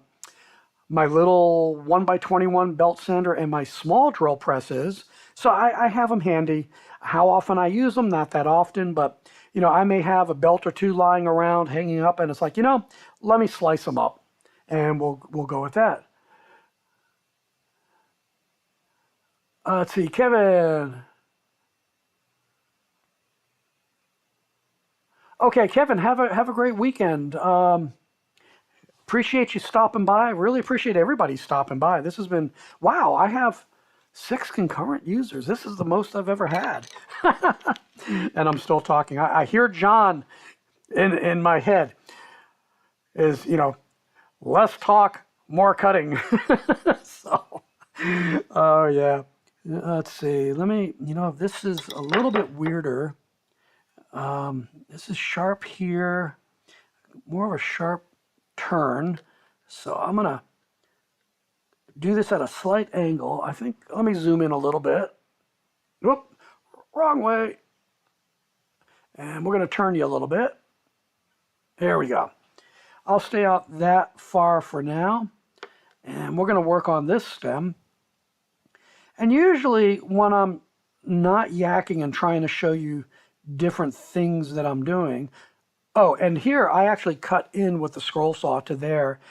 my little 1x21 belt sander and my small drill press is. So I have them handy. How often I use them? Not that often, but I may have a belt or two lying around, hanging up, and it's like, let me slice them up, and we'll go with that. Let's see, Kevin. Okay, Kevin, have a great weekend. Appreciate you stopping by. Really appreciate everybody stopping by. This has been, wow, I have 6 concurrent users. This is the most I've ever had. And I'm still talking. I hear John in my head is, less talk, more cutting. So, oh yeah. Let's see. Let me, this is a little bit weirder. This is sharp here, more of a sharp turn. So I'm going to do this at a slight angle. I think, let me zoom in a little bit. Whoop, wrong way. And we're going to turn you a little bit. There we go. I'll stay out that far for now. And we're going to work on this stem. And usually when I'm not yakking and trying to show you different things that I'm doing. Oh, and here I actually cut in with the scroll saw to there.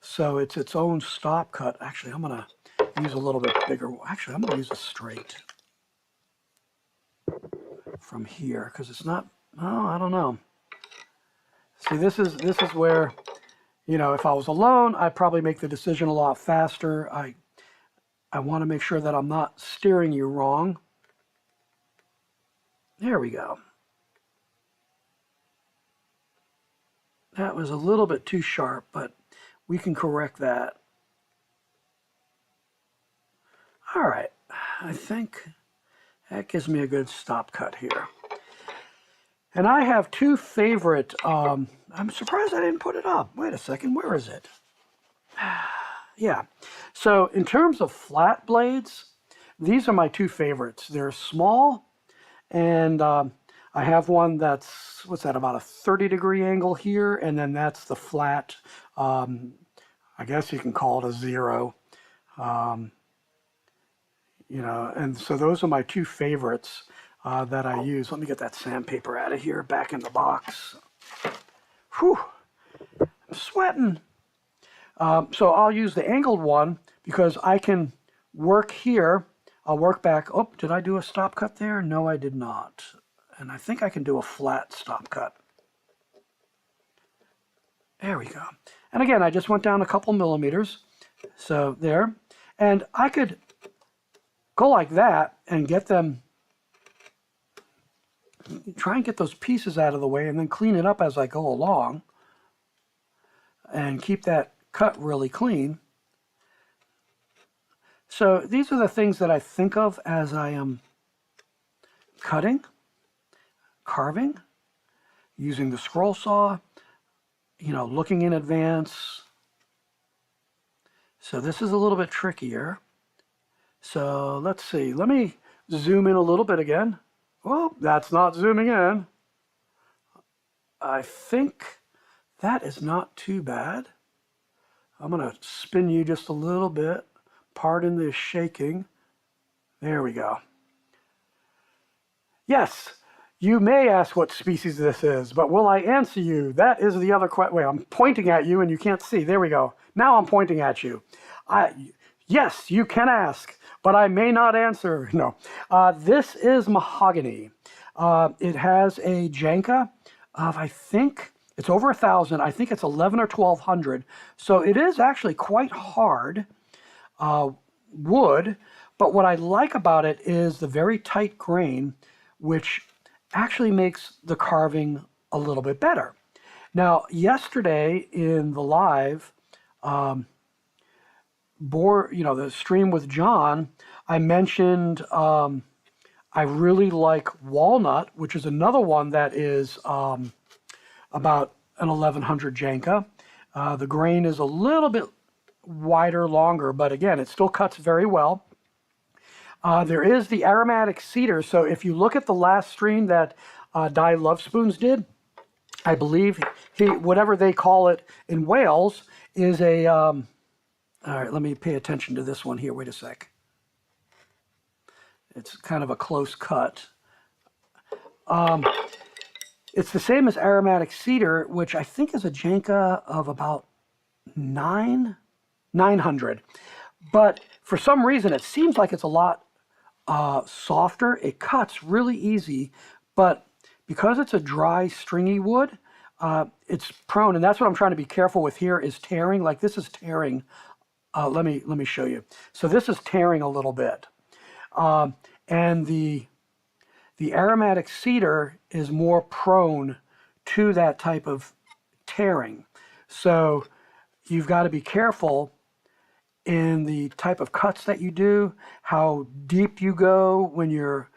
So it's its own stop cut. Actually, I'm going to use a little bit bigger. Actually, I'm going to use a straight from here because it's not, oh, I don't know. See, this is where, if I was alone, I'd probably make the decision a lot faster. I want to make sure that I'm not steering you wrong. There we go. That was a little bit too sharp, but we can correct that. All right, I think that gives me a good stop cut here. And I have 2 favorite, I'm surprised I didn't put it up. Wait a second, where is it? Yeah, so in terms of flat blades, these are my 2 favorites. They're small, and I have one that's, what's that, about a 30-degree angle here, and then that's the flat, I guess you can call it a 0. And so those are my 2 favorites that I use. Let me get that sandpaper out of here, back in the box. Whew, I'm sweating. So I'll use the angled one because I can work here. I'll work back. Oh, did I do a stop cut there? No, I did not. And I think I can do a flat stop cut. There we go. And again, I just went down a couple millimeters. So there. And I could go like that and get them, try and get those pieces out of the way and then clean it up as I go along. And keep that cut really clean. So these are the things that I think of as I am cutting, carving, using the scroll saw, looking in advance. So this is a little bit trickier. So let's see, let me zoom in a little bit again. Well, that's not zooming in. I think that is not too bad. I'm going to spin you just a little bit. Pardon the shaking. There we go. Yes, you may ask what species this is, but will I answer you? That is the other question. Wait, I'm pointing at you and you can't see. There we go. Now I'm pointing at you. Yes, you can ask, but I may not answer. No. This is mahogany. It has a Janka of, I think, it's over 1,000. I think it's 11 or 1,200. So it is actually quite hard wood. But what I like about it is the very tight grain, which actually makes the carving a little bit better. Now, yesterday in the live, the stream with John, I mentioned I really like walnut, which is another one that is about an 1100 Janka. The grain is a little bit wider, longer, but again, it still cuts very well. There is the aromatic cedar. So if you look at the last stream that Di Love Spoons did, I believe whatever they call it in Wales is a, all right, let me pay attention to this one here. Wait a sec. It's kind of a close cut. It's the same as aromatic cedar, which I think is a Janka of about 900. But for some reason, it seems like it's a lot softer. It cuts really easy, but because it's a dry, stringy wood, it's prone, and that's what I'm trying to be careful with here is tearing. Like this is tearing. Let me show you. So this is tearing a little bit, and the aromatic cedar is more prone to that type of tearing. So you've got to be careful in the type of cuts that you do, how deep you go when you're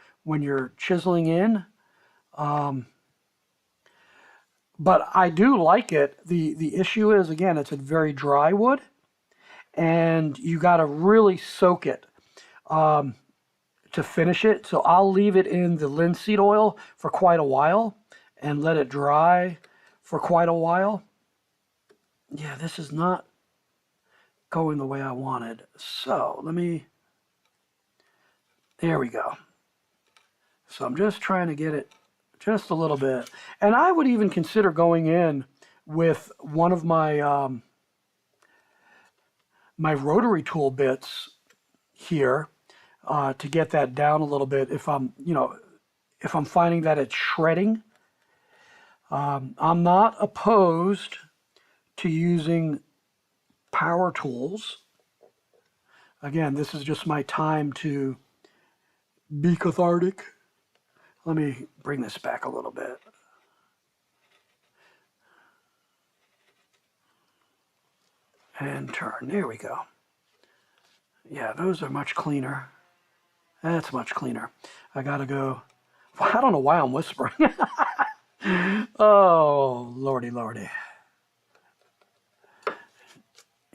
chiseling in. But I do like it. The issue is, again, it's a very dry wood, and you got to really soak it to finish it. So I'll leave it in the linseed oil for quite a while and let it dry for quite a while. Yeah, this is not going the way I wanted. So there we go. So I'm just trying to get it just a little bit. And I would even consider going in with one of my my rotary tool bits here to get that down a little bit if I'm finding that it's shredding. I'm not opposed to using power tools. Again, this is just my time to be cathartic. Let me bring this back a little bit. And turn. There we go. Yeah, those are much cleaner. That's much cleaner. I gotta go. Well, I don't know why I'm whispering. Oh, lordy, lordy.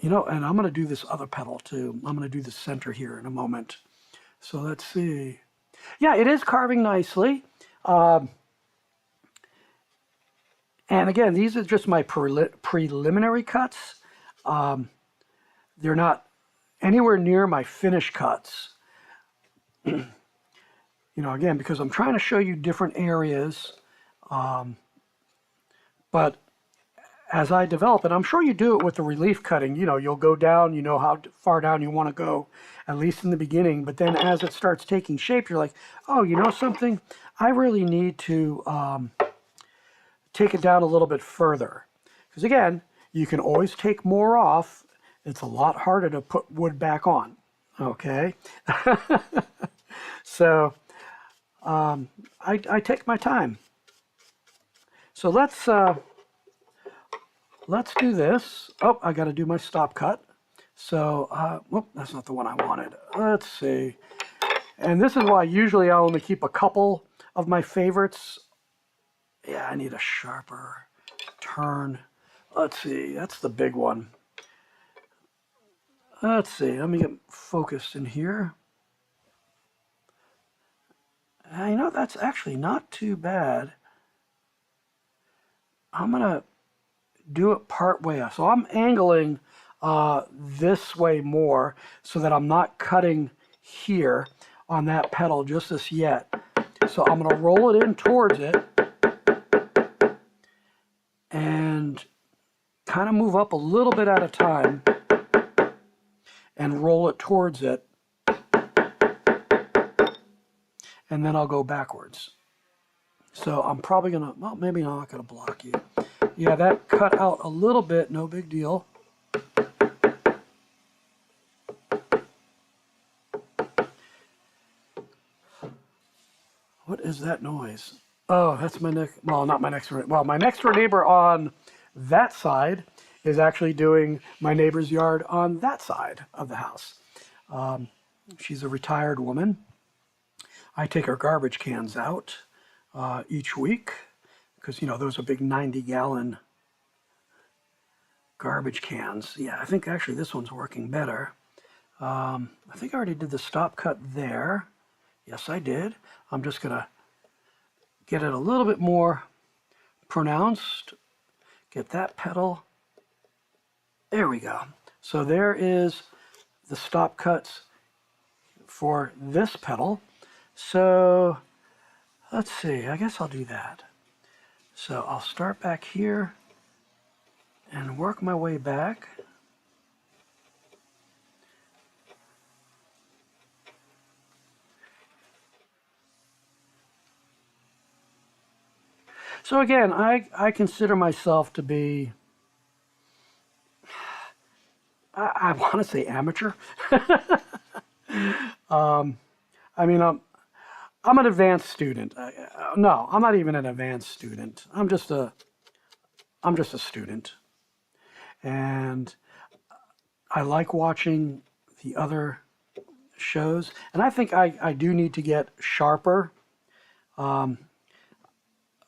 And I'm going to do this other pedal too. I'm going to do the center here in a moment. So let's see. Yeah, it is carving nicely. And again, these are just my preliminary cuts. They're not anywhere near my finish cuts. Again, because I'm trying to show you different areas. But as I develop it, I'm sure you do it with the relief cutting. You'll go down, how far down you want to go, at least in the beginning. But then as it starts taking shape, you're like, oh, you know something? I really need to take it down a little bit further. Because again, you can always take more off. It's a lot harder to put wood back on. Okay? So I take my time. So let's do this. Oh, I got to do my stop cut. So, whoop, that's not the one I wanted. Let's see. And this is why usually I only keep a couple of my favorites. Yeah, I need a sharper turn. Let's see. That's the big one. Let's see. Let me get focused in here. You know, that's actually not too bad. I'm going to do it part way up. So I'm angling this way more so that I'm not cutting here on that pedal just as yet. So I'm going to roll it in towards it and kind of move up a little bit at a time and roll it towards it. And then I'll go backwards. So I'm probably going to, well, maybe I'm not going to block you. Yeah, that cut out a little bit, no big deal. What is that noise? Oh, that's my next, well, not my next, well, my next door neighbor on that side is actually doing my neighbor's yard on that side of the house. She's a retired woman. I take her garbage cans out each week because, you know, those are big 90-gallon garbage cans. Yeah, I think actually this one's working better. I think I already did the stop cut there. Yes, I did. I'm just going to get it a little bit more pronounced. Get that pedal. There we go. So there is the stop cuts for this pedal. So let's see, I guess I'll do that. So I'll start back here and work my way back. So again, I consider myself to be, I want to say amateur. I mean, I'm an advanced student. No, I'm not even an advanced student. I'm just a student. And I like watching the other shows. And I think I do need to get sharper.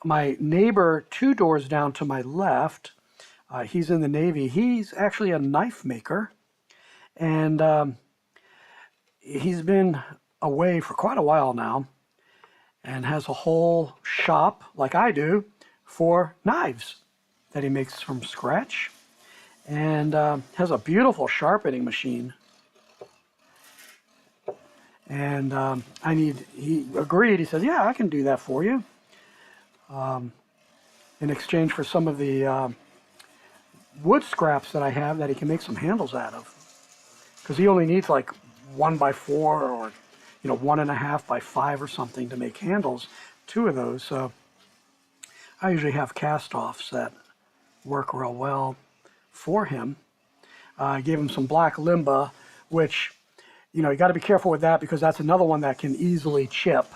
My neighbor 2 doors down to my left, he's in the Navy. He's actually a knife maker. And he's been away for quite a while now and has a whole shop, like I do, for knives that he makes from scratch. And has a beautiful sharpening machine. And he agreed. He said, yeah, I can do that for you. In exchange for some of the wood scraps that I have that he can make some handles out of. Because he only needs like 1x4 or, you know, 1.5x5 or something to make handles, 2 of those. So I usually have cast-offs that work real well for him. I gave him some black limba, which, you know, you got to be careful with that because that's another one that can easily chip.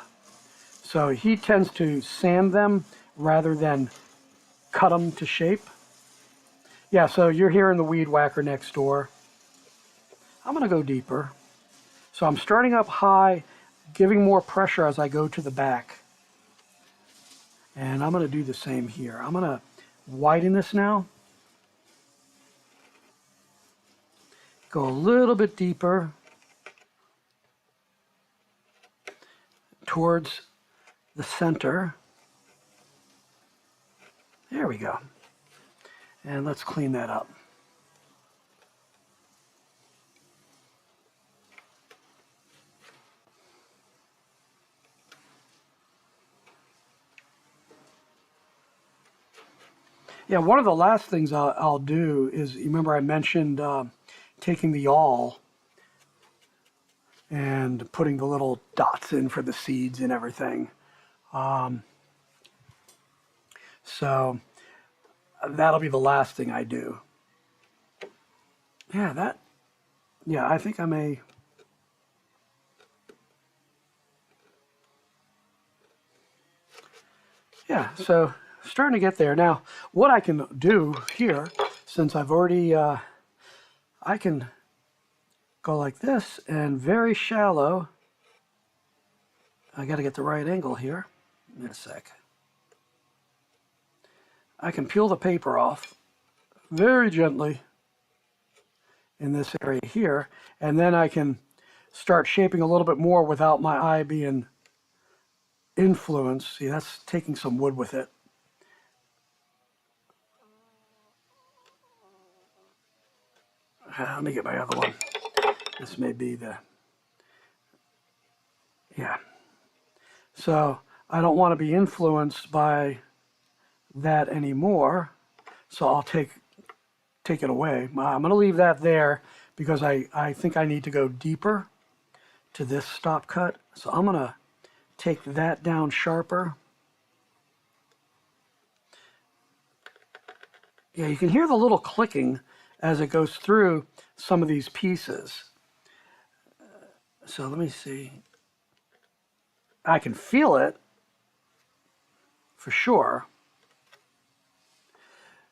So he tends to sand them rather than cut them to shape. Yeah, so you're hearing the weed whacker next door. I'm going to go deeper. So I'm starting up high, giving more pressure as I go to the back. And I'm going to do the same here. I'm going to widen this now. Go a little bit deeper towards the center. There we go. And let's clean that up. Yeah, one of the last things I'll do is, you remember I mentioned taking the awl and putting the little dots in for the seeds and everything. So that'll be the last thing I do. Yeah, I think I may. Yeah, so starting to get there. Now, what I can do here, since I've already, I can go like this and very shallow. I got to get the right angle here. In a sec. I can peel the paper off very gently in this area here, and then I can start shaping a little bit more without my eye being influence. See, that's taking some wood with it. Let me get my other one. This may be the, yeah. So I don't want to be influenced by that anymore. So I'll take it away. I'm going to leave that there because I think I need to go deeper to this stop cut. So I'm going to take that down sharper. Yeah, you can hear the little clicking as it goes through some of these pieces. So let me see. I can feel it for sure.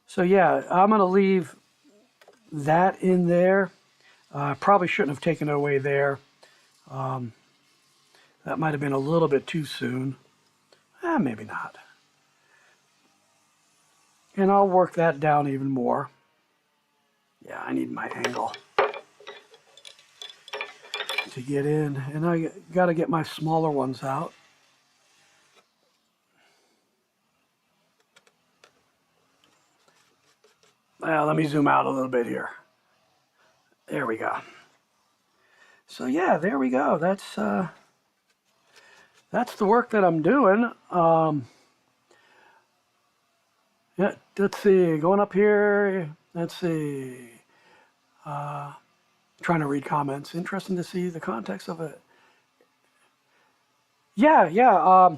So yeah, I'm going to leave that in there. I probably shouldn't have taken it away there. That might have been a little bit too soon. Maybe not. And I'll work that down even more. Yeah, I need my angle to get in. And I got to get my smaller ones out. Well, let me zoom out a little bit here. There we go. So yeah, there we go. That's the work that I'm doing. Yeah, let's see. Going up here. Let's see. Trying to read comments. Interesting to see the context of it. Yeah.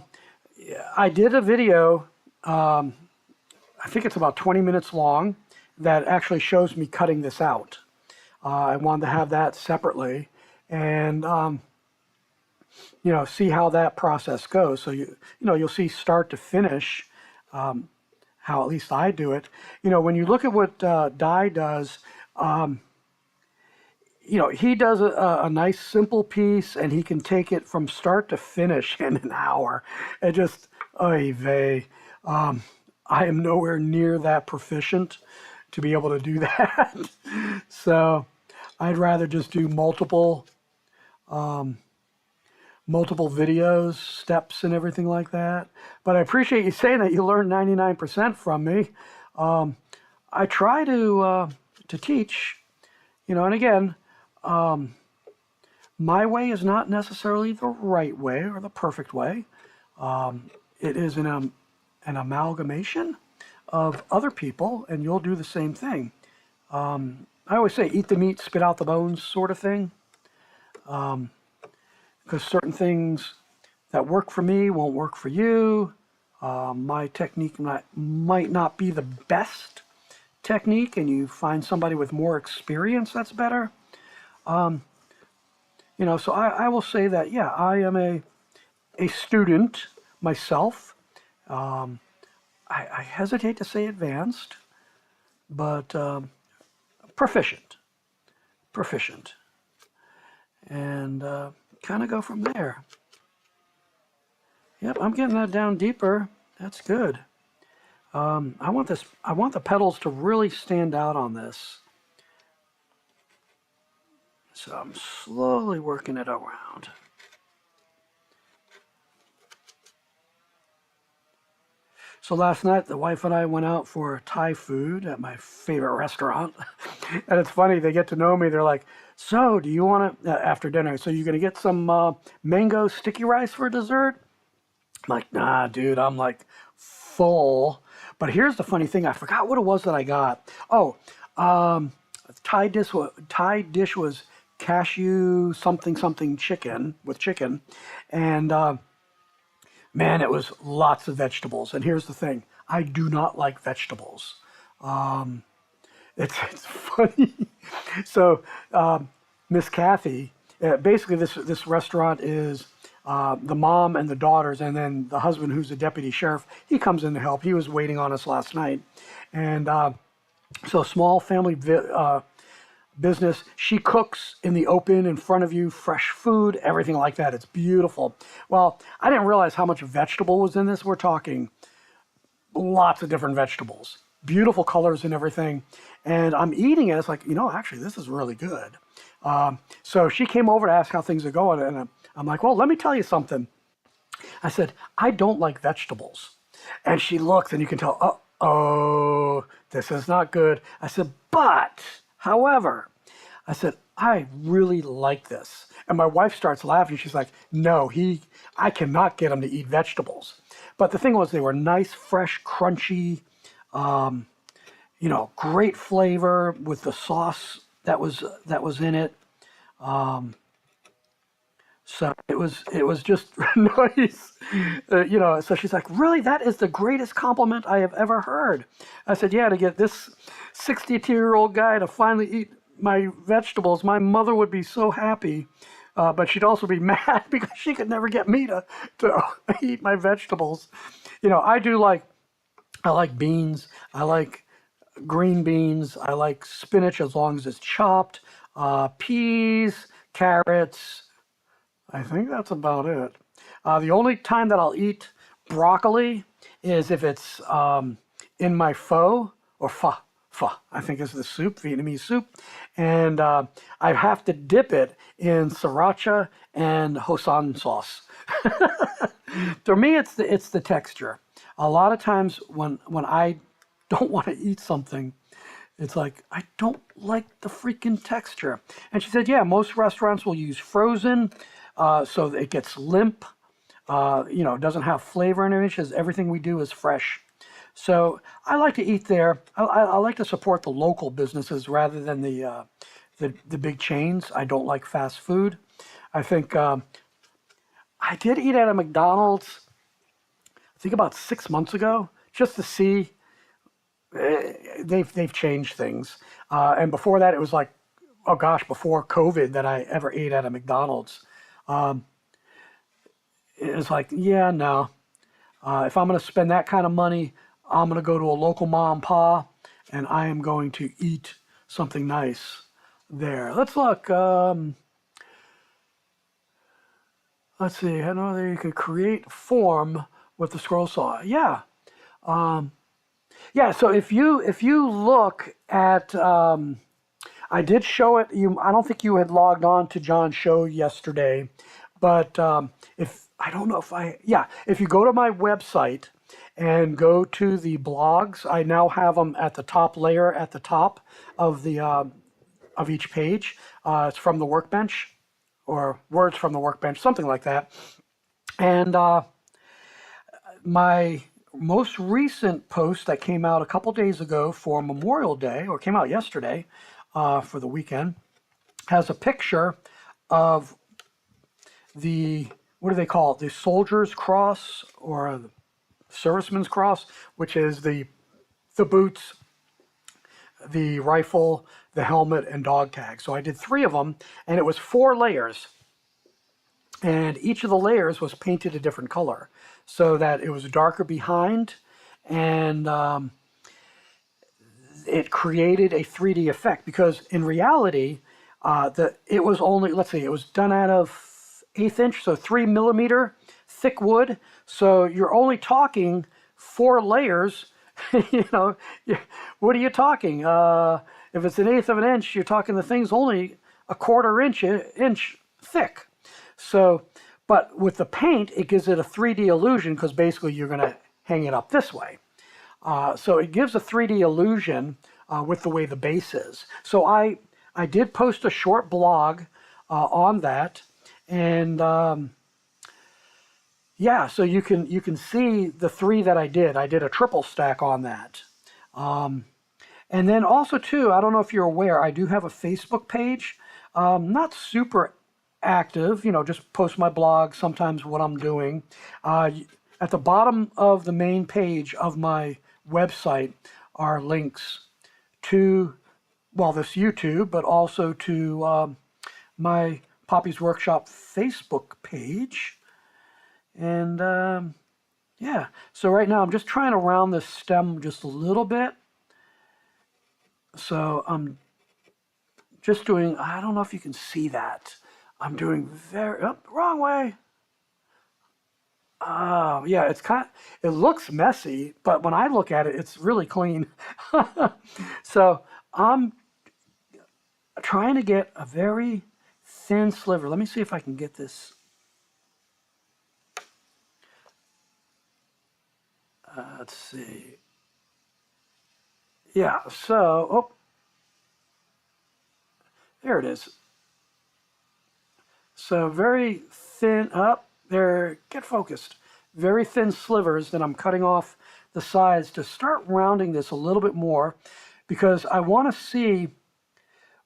I did a video. I think it's about 20 minutes long that actually shows me cutting this out. I wanted to have that separately and, see how that process goes. So, you'll see start to finish, how at least I do it. When you look at what Dye does, he does a nice simple piece and he can take it from start to finish in an hour. It just, oy vey. I am nowhere near that proficient to be able to do that. So I'd rather just do multiple videos, steps and everything like that. But I appreciate you saying that you learned 99% from me. I try to teach, and again, my way is not necessarily the right way or the perfect way. It is an amalgamation of other people, and you'll do the same thing. I always say eat the meat, spit out the bones sort of thing. Because certain things that work for me won't work for you. My technique might not be the best technique, and you find somebody with more experience that's better. So I will say that, yeah, I am a student myself. I hesitate to say advanced, but proficient. And kind of go from there. Yep, I'm getting that down deeper. That's good. I want the petals to really stand out on this. So I'm slowly working it around. So last night, the wife and I went out for Thai food at my favorite restaurant. And it's funny, they get to know me. They're like, so do you want to, after dinner, so you're going to get some mango sticky rice for dessert? I'm like, nah, dude, I'm like full. But here's the funny thing. I forgot what it was that I got. Oh, Thai dish was cashew something chicken with chicken. And man, it was lots of vegetables. And here's the thing. I do not like vegetables. It's funny. So Miss Kathy, basically this restaurant is the mom and the daughters, and then the husband, who's a deputy sheriff, he comes in to help. He was waiting on us last night. And so small family business. She cooks in the open in front of you, fresh food, everything like that. It's beautiful. Well, I didn't realize how much vegetable was in this. We're talking lots of different vegetables, beautiful colors and everything. And I'm eating it. It's like, actually, this is really good. So she came over to ask how things are going. And I'm like, well, let me tell you something. I said, I don't like vegetables. And she looked, and you can tell, oh, this is not good. I said, but, however, I said, I really like this. And my wife starts laughing. She's like, no, I cannot get him to eat vegetables. But the thing was, they were nice, fresh, crunchy, great flavor with the sauce that was in it. So it was just nice, So she's like, really, that is the greatest compliment I have ever heard. I said, yeah, to get this 62-year-old guy to finally eat my vegetables, my mother would be so happy, but she'd also be mad because she could never get me to eat my vegetables. I like beans. I like green beans. I like spinach as long as it's chopped. Peas, carrots. I think that's about it. The only time that I'll eat broccoli is if it's in my pho or pho, I think is the soup, Vietnamese soup. And I have to dip it in sriracha and hoisin sauce. For me, it's the texture. A lot of times when I don't want to eat something, it's like, I don't like the freaking texture. And she said, yeah, most restaurants will use frozen, so that it gets limp. It doesn't have flavor in it. She says everything we do is fresh. So I like to eat there. I like to support the local businesses rather than the big chains. I don't like fast food. I think I did eat at a McDonald's, I think about 6 months ago, just to see. They've changed things. And before that, it was like, oh gosh, before COVID that I ever ate at a McDonald's. It was like, yeah, no. If I'm going to spend that kind of money, I'm going to go to a local mom and pa, and I am going to eat something nice there. Let's look. Let's see. I know that you could create a form with the scroll saw. Yeah. Yeah. So if you look at, I did show it. I don't think you had logged on to John's show yesterday, but if you go to my website and go to the blogs, I now have them at the top layer at the top of the of each page. It's from the workbench, or words from the workbench, something like that. And my most recent post that came out a couple days ago for Memorial Day, or came out yesterday for the weekend, has a picture of what do they call it? The soldier's cross, or the serviceman's cross, which is the boots, the rifle, the helmet, and dog tag. So I did 3 of them, and it was 4 layers. And each of the layers was painted a different color, so that it was darker behind, and it created a 3D effect. Because in reality, it was only, let's see, it was done out of 1/8 inch, so 3 millimeter thick wood. So you're only talking 4 layers. What are you talking? If it's 1/8 of an inch, you're talking the thing's only a 1/4 inch thick. So, but with the paint, it gives it a 3D illusion, because basically you're going to hang it up this way. So it gives a 3D illusion with the way the base is. So I did post a short blog on that, and yeah, so you can see the 3 that I did. I did a triple stack on that. And then also too, I don't know if you're aware, I do have a Facebook page. Not super active, just post my blog, sometimes what I'm doing. At the bottom of the main page of my website are links to, well, this YouTube, but also to my Poppy's Workshop Facebook page. And yeah, so right now I'm just trying to round this stem just a little bit. So I'm just doing, I don't know if you can see that. I'm doing wrong way. Yeah, it looks messy, but when I look at it, it's really clean. So I'm trying to get a very thin sliver. Let me see if I can get this. Let's see. Yeah, so, oh, there it is. So very thin, up there, get focused. Very thin slivers that I'm cutting off the sides to start rounding this a little bit more because I want to see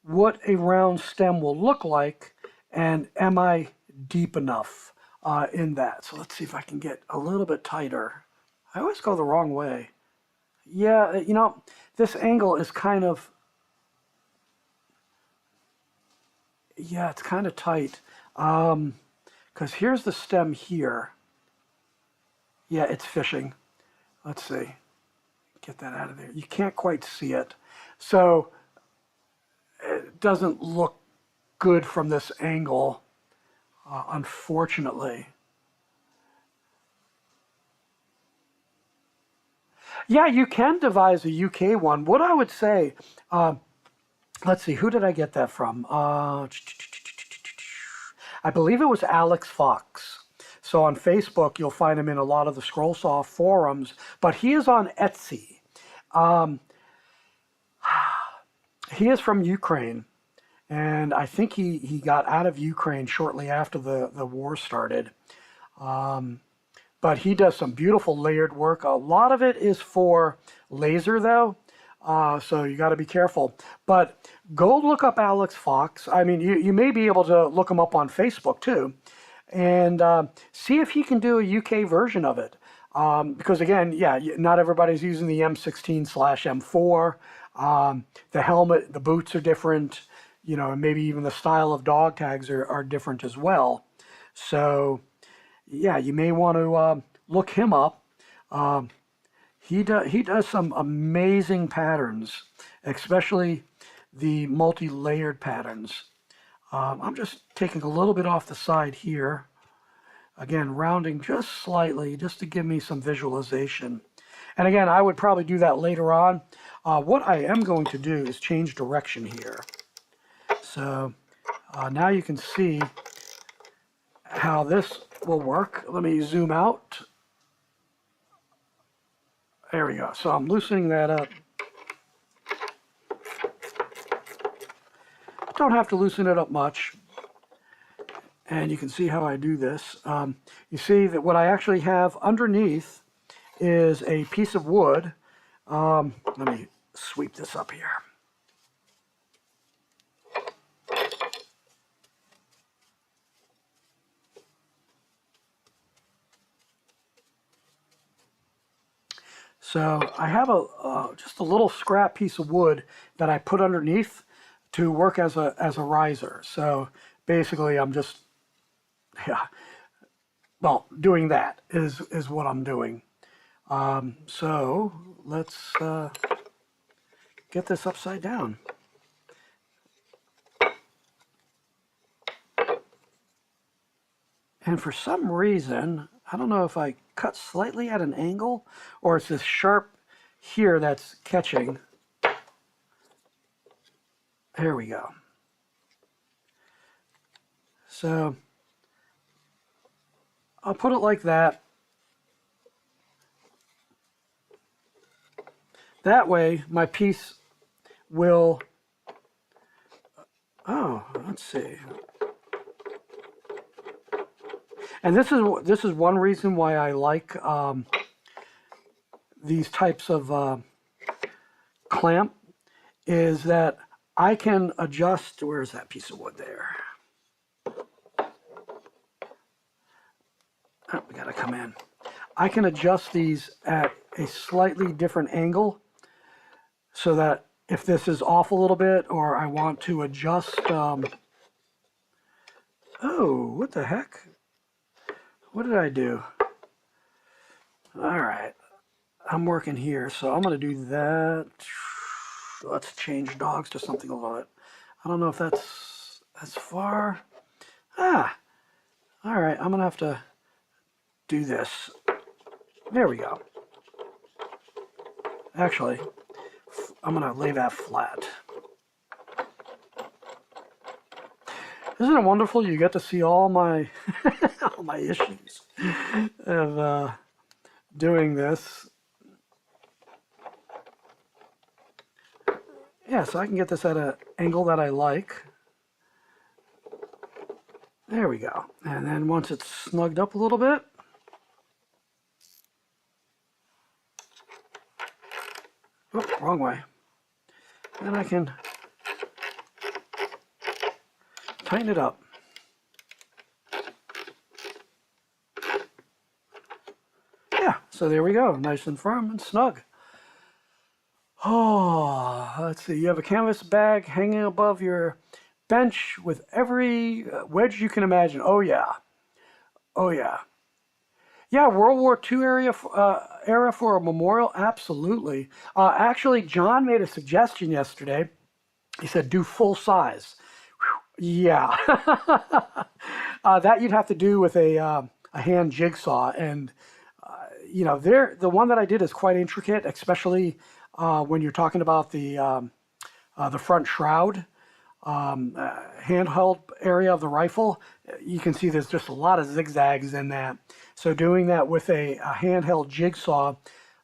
what a round stem will look like and am I deep enough in that. So let's see if I can get a little bit tighter. I always go the wrong way. Yeah, you know, this angle is kind of, yeah, it's kind of tight. Because here's the stem here. Yeah, it's fishing. Let's see. Get that out of there. You can't quite see it. So it doesn't look good from this angle, unfortunately. Yeah, you can devise a UK one. What I would say, let's see, who did I get that from? I believe it was Alex Fox. So on Facebook, you'll find him in a lot of the ScrollSoft forums, but he is on Etsy. He is from Ukraine, and I think he got out of Ukraine shortly after the war started. But he does some beautiful layered work. A lot of it is for laser, though, so you got to be careful. But go look up Alex Fox. I mean, you may be able to look him up on Facebook, too, and see if he can do a UK version of it. Because, again, yeah, not everybody's using the M16/M4. The helmet, the boots are different, you know, and maybe even the style of dog tags are different as well. So, yeah, you may want to look him up. He does some amazing patterns, especially the multi-layered patterns. I'm just taking a little bit off the side here. Again, rounding just slightly, just to give me some visualization. And again, I would probably do that later on. What I am going to do is change direction here. So now you can see how this will work. Let me zoom out. There we go. So I'm loosening that up. Don't have to loosen it up much. And you can see how I do this. You see that what I actually have underneath is a piece of wood. Let me sweep this up here. So I have just a little scrap piece of wood that I put underneath to work as a riser. So basically, I'm just, yeah, well, doing that is what I'm doing. So let's get this upside down. And for some reason, I don't know if I cut slightly at an angle or it's this sharp here that's catching. There we go. So I'll put it like that. That way my piece will, oh, let's see. And this is one reason why I like these types of clamp, is that I can adjust. Where's that piece of wood there? Oh, we gotta come in. I can adjust these at a slightly different angle so that if this is off a little bit or I want to adjust, oh, what the heck? What did I do? All right, I'm working here, so I'm gonna do that. Let's change dogs to something a little bit. I don't know if that's as far. Ah, all right, I'm gonna have to do this. There we go. Actually, I'm gonna lay that flat. Isn't it wonderful? You get to see all my all my issues of doing this. yeah, so I can get this at an angle that I like. There we go. And then once it's snugged up a little bit, oh, wrong way. Then I can tighten it up. Yeah, so there we go. Nice and firm and snug. Oh, let's see. You have a canvas bag hanging above your bench with every wedge you can imagine. Oh, yeah. Oh, yeah. Yeah, World War II era for a memorial? Absolutely. Actually, John made a suggestion yesterday. He said, do full size. Whew, yeah. That you'd have to do with a hand jigsaw. And, you know, the one that I did is quite intricate, especially when you're talking about the front shroud. Handheld area of the rifle, you can see there's just a lot of zigzags in that. So doing that with a handheld jigsaw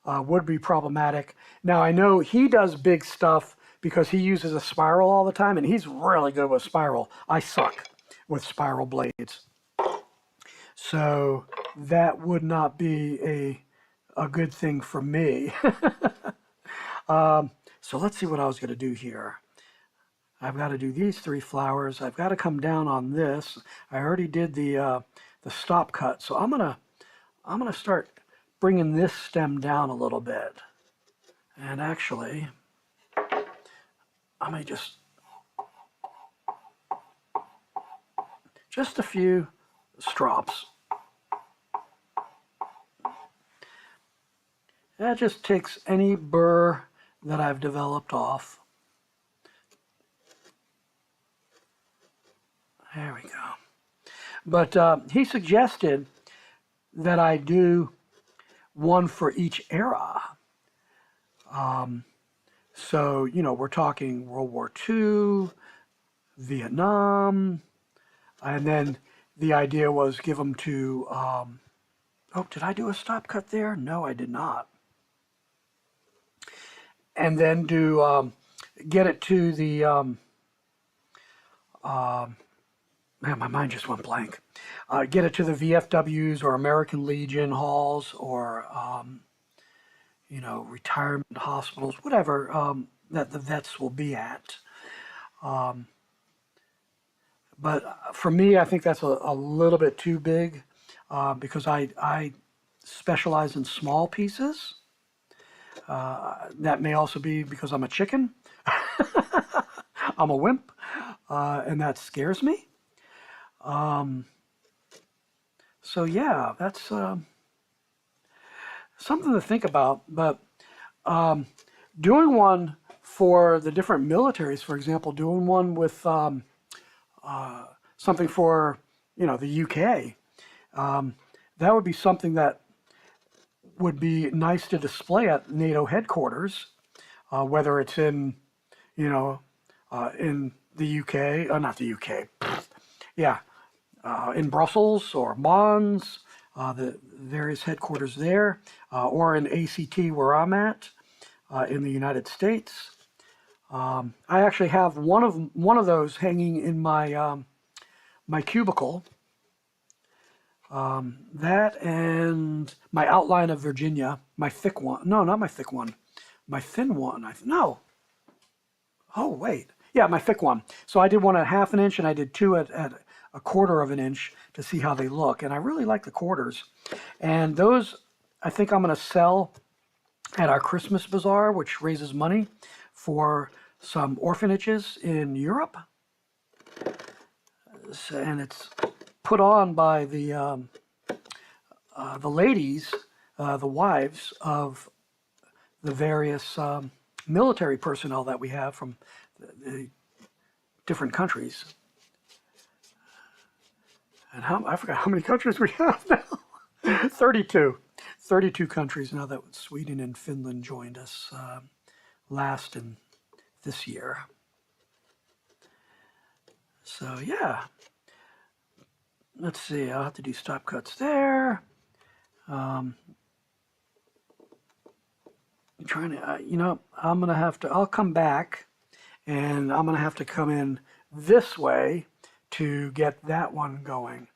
would be problematic. Now I know he does big stuff because he uses a spiral all the time, and he's really good with spiral. I suck with spiral blades. So that would not be a good thing for me. So let's see what I was going to do here. I've got to do these 3 flowers. I've got to come down on this. I already did the stop cut, so I'm gonna start bringing this stem down a little bit. And actually, I may just a few strops. That just takes any burr that I've developed off. There we go. But he suggested that I do one for each era. So, you know, we're talking World War II, Vietnam, and then the idea was give them to, oh, did I do a stop cut there? No, I did not. And then do, get it to the, man, my mind just went blank. Get it to the VFWs or American Legion halls or, you know, retirement hospitals, whatever that the vets will be at. But for me, I think that's a little bit too big because I specialize in small pieces. That may also be because I'm a chicken. I'm a wimp, and that scares me. So yeah, that's something to think about. But doing one for the different militaries, for example, doing one with something for, you know, the UK, that would be something that would be nice to display at NATO headquarters, whether it's in, you know, in the UK, not the UK, yeah, in Brussels or Mons, the various headquarters there, or in ACT where I'm at, in the United States. I actually have one of those hanging in my my cubicle. That and my outline of Virginia, my thick one. No, not my thick one. My thin one. No. Oh, wait. Yeah, my thick one. So I did one at 1/2 inch and I did 2 at 1/4 inch to see how they look. And I really like the quarters. And those, I think I'm going to sell at our Christmas bazaar, which raises money for some orphanages in Europe. And it's put on by the ladies, the wives of the various military personnel that we have from the different countries. And I forgot how many countries we have now. 32. 32 countries now that Sweden and Finland joined us last in this year. So yeah. Let's see, I'll have to do stop cuts there. I'm trying to, you know, I'm going to have to, I'll come back and I'm going to have to come in this way to get that one going.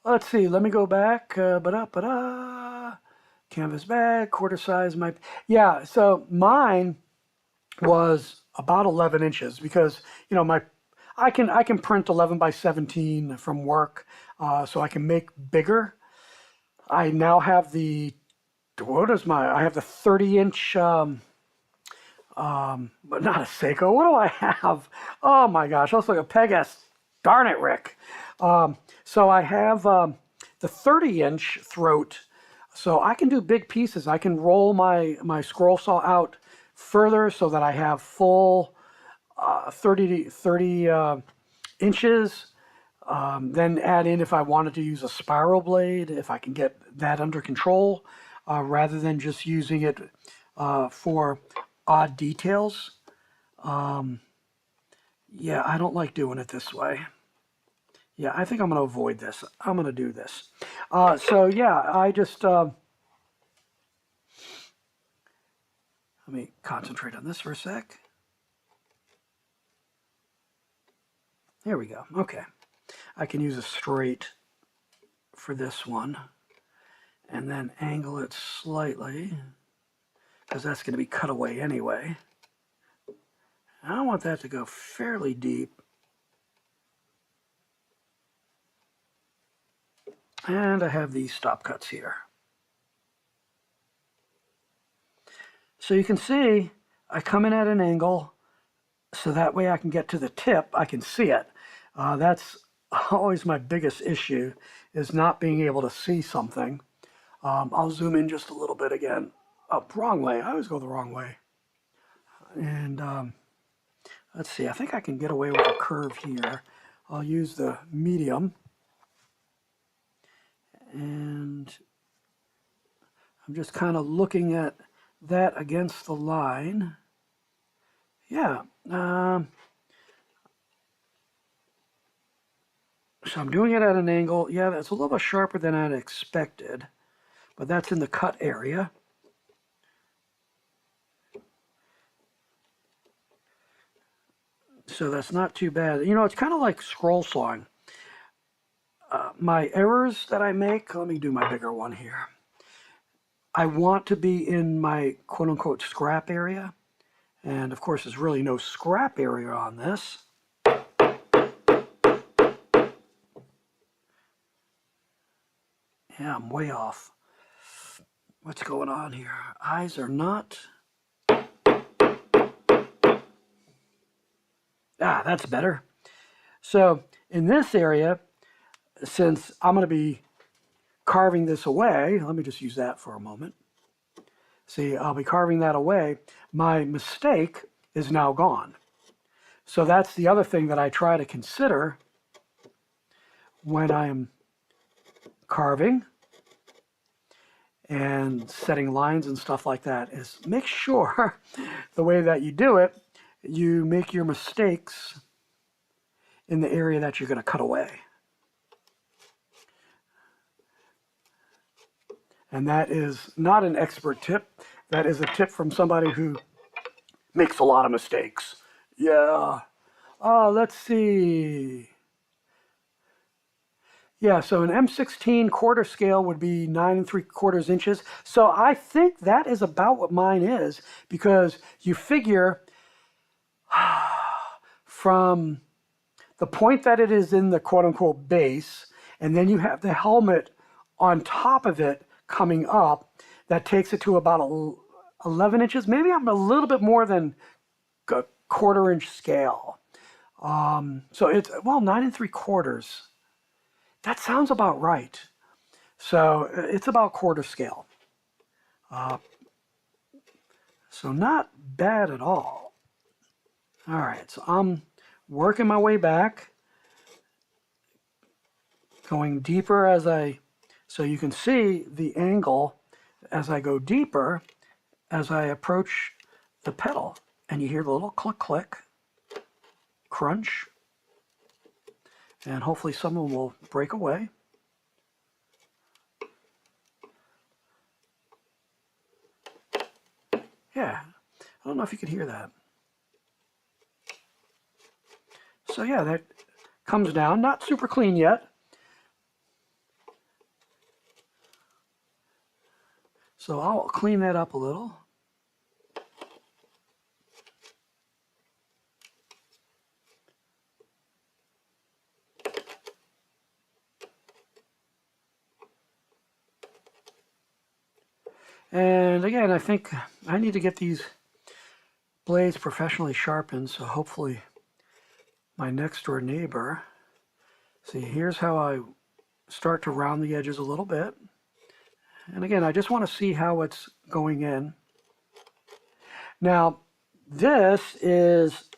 Let's see, let me go back. Canvas bag, quarter size. Yeah, so mine was about 11 inches because, you know, I can print 11 by 17 from work, so I can make bigger. I now have the, I have the 30-inch, but not a Seiko. What do I have? Oh my gosh, looks like a Pegas. Darn it, Rick. So I have the 30-inch throat, so I can do big pieces. I can roll my scroll saw out further so that I have full 30 inches. Then add in if I wanted to use a spiral blade, if I can get that under control, rather than just using it for odd details. Yeah, I don't like doing it this way. Yeah, I think I'm going to avoid this. I'm going to do this. So yeah, I just, let me concentrate on this for a sec. There we go. Okay. I can use a straight for this one and then angle it slightly because that's going to be cut away anyway. I want that to go fairly deep. And I have these stop cuts here. So you can see I come in at an angle so that way I can get to the tip, I can see it. That's always my biggest issue, is not being able to see something. I'll zoom in just a little bit again. Oh, wrong way. I always go the wrong way. And let's see, I think I can get away with a curve here. I'll use the medium. And I'm just kind of looking at that against the line. Yeah. So I'm doing it at an angle. Yeah, that's a little bit sharper than I'd expected, but that's in the cut area. So that's not too bad. You know, it's kind of like scroll sawing. My errors that I make, let me do my bigger one here. I want to be in my quote-unquote scrap area. And of course, there's really no scrap area on this. Yeah, I'm way off. What's going on here? Eyes are not... Ah, that's better. So in this area, since I'm going to be carving this away, let me just use that for a moment. See, I'll be carving that away. My mistake is now gone. So that's the other thing that I try to consider when I'm carving and setting lines and stuff like that, is make sure the way that you do it, you make your mistakes in the area that you're going to cut away. And that is not an expert tip. That is a tip from somebody who makes a lot of mistakes. Yeah. Let's see. Yeah, so an M16 quarter scale would be 9 3/4 inches. So I think that is about what mine is, because you figure from the point that it is in the quote-unquote base, and then you have the helmet on top of it coming up, that takes it to about 11 inches. Maybe I'm a little bit more than a 1/4 inch scale. So it's, well, 9 3/4. That sounds about right. So it's about quarter scale. So not bad at all. All right, so I'm working my way back, going deeper as so you can see the angle as I go deeper, as I approach the pedal. And you hear the little click, click, crunch. And hopefully some of them will break away. Yeah, I don't know if you can hear that. So yeah, that comes down. Not super clean yet. So I'll clean that up a little. And again, I think I need to get these blades professionally sharpened, so hopefully my next door neighbor. See, here's how I start to round the edges a little bit. And again, I just want to see how it's going in. Now, this is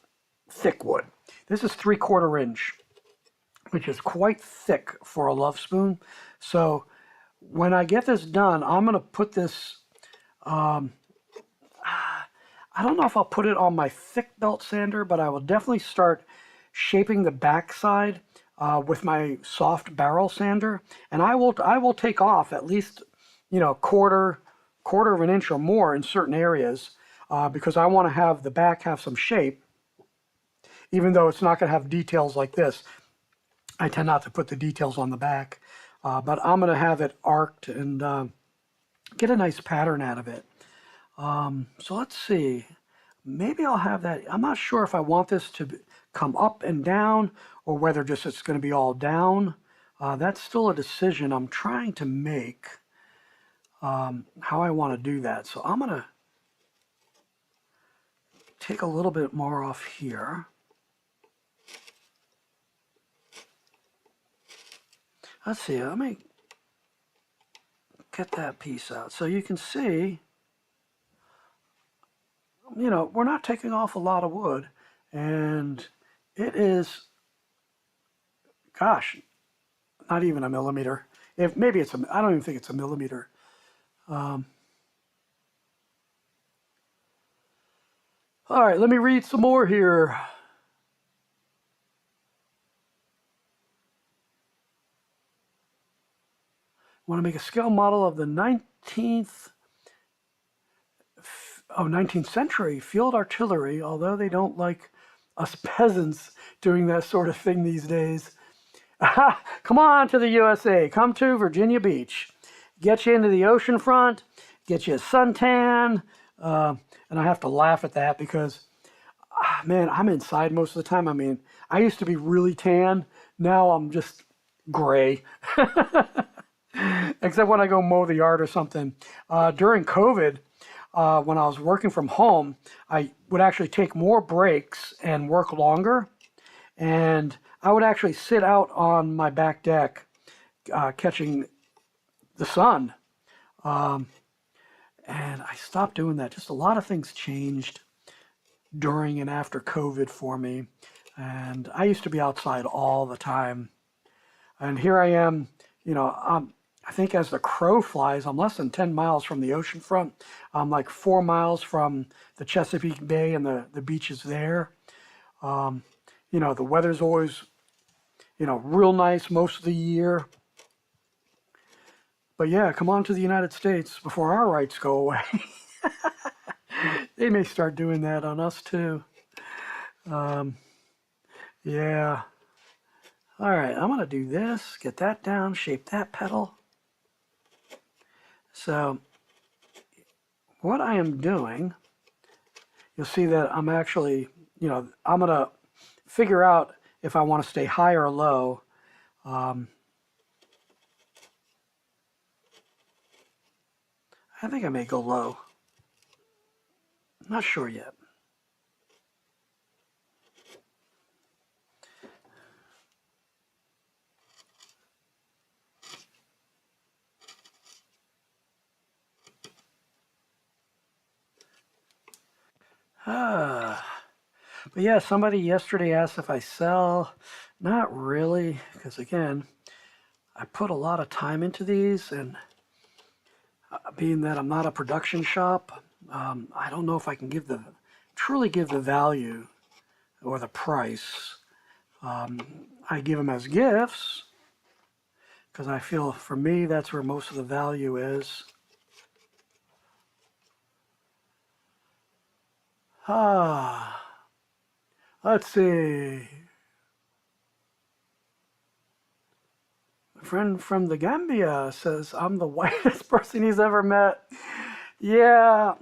thick wood. This is 3/4 inch, which is quite thick for a love spoon. So when I get this done, I'm going to put this, I don't know if I'll put it on my thick belt sander, but I will definitely start shaping the backside with my soft barrel sander. And I will take off at least, quarter of an inch or more in certain areas because I want to have the back have some shape, even though it's not going to have details like this. I tend not to put the details on the back, but I'm going to have it arced and get a nice pattern out of it. So let's see. Maybe I'll have that. I'm not sure if I want this to come up and down or whether just it's going to be all down. That's still a decision I'm trying to make, how I want to do that. So I'm going to take a little bit more off here. Let's see, let me get that piece out. So you can see, we're not taking off a lot of wood, and it is, gosh, not even a millimeter. Maybe it's I don't even think it's a millimeter. All right, let me read some more here. Want to make a scale model of the 19th century field artillery, although they don't like us peasants doing that sort of thing these days. Come on to the USA. Come to Virginia Beach. Get you into the ocean front, get you a suntan. And I have to laugh at that because, man, I'm inside most of the time. I mean, I used to be really tan. Now I'm just gray. Except when I go mow the yard or something. During COVID, when I was working from home, I would actually take more breaks and work longer. And I would actually sit out on my back deck catching the sun. And I stopped doing that. Just a lot of things changed during and after COVID for me. And I used to be outside all the time. And here I am, I think as the crow flies, I'm less than 10 miles from the ocean front. I'm like 4 miles from the Chesapeake Bay and the beaches there. The weather's always, real nice most of the year. But yeah, come on to the United States before our rights go away. They may start doing that on us too. Yeah. All right, I'm going to do this, get that down, shape that petal. So what I am doing, you'll see that I'm actually, I'm going to figure out if I want to stay high or low. I think I may go low. Not sure yet. But yeah, somebody yesterday asked if I sell. Not really, because again, I put a lot of time into these, and being that I'm not a production shop, I don't know if I can truly give the value or the price. I give them as gifts because I feel for me that's where most of the value is. Let's see. A friend from the Gambia says I'm the whitest person he's ever met. Yeah,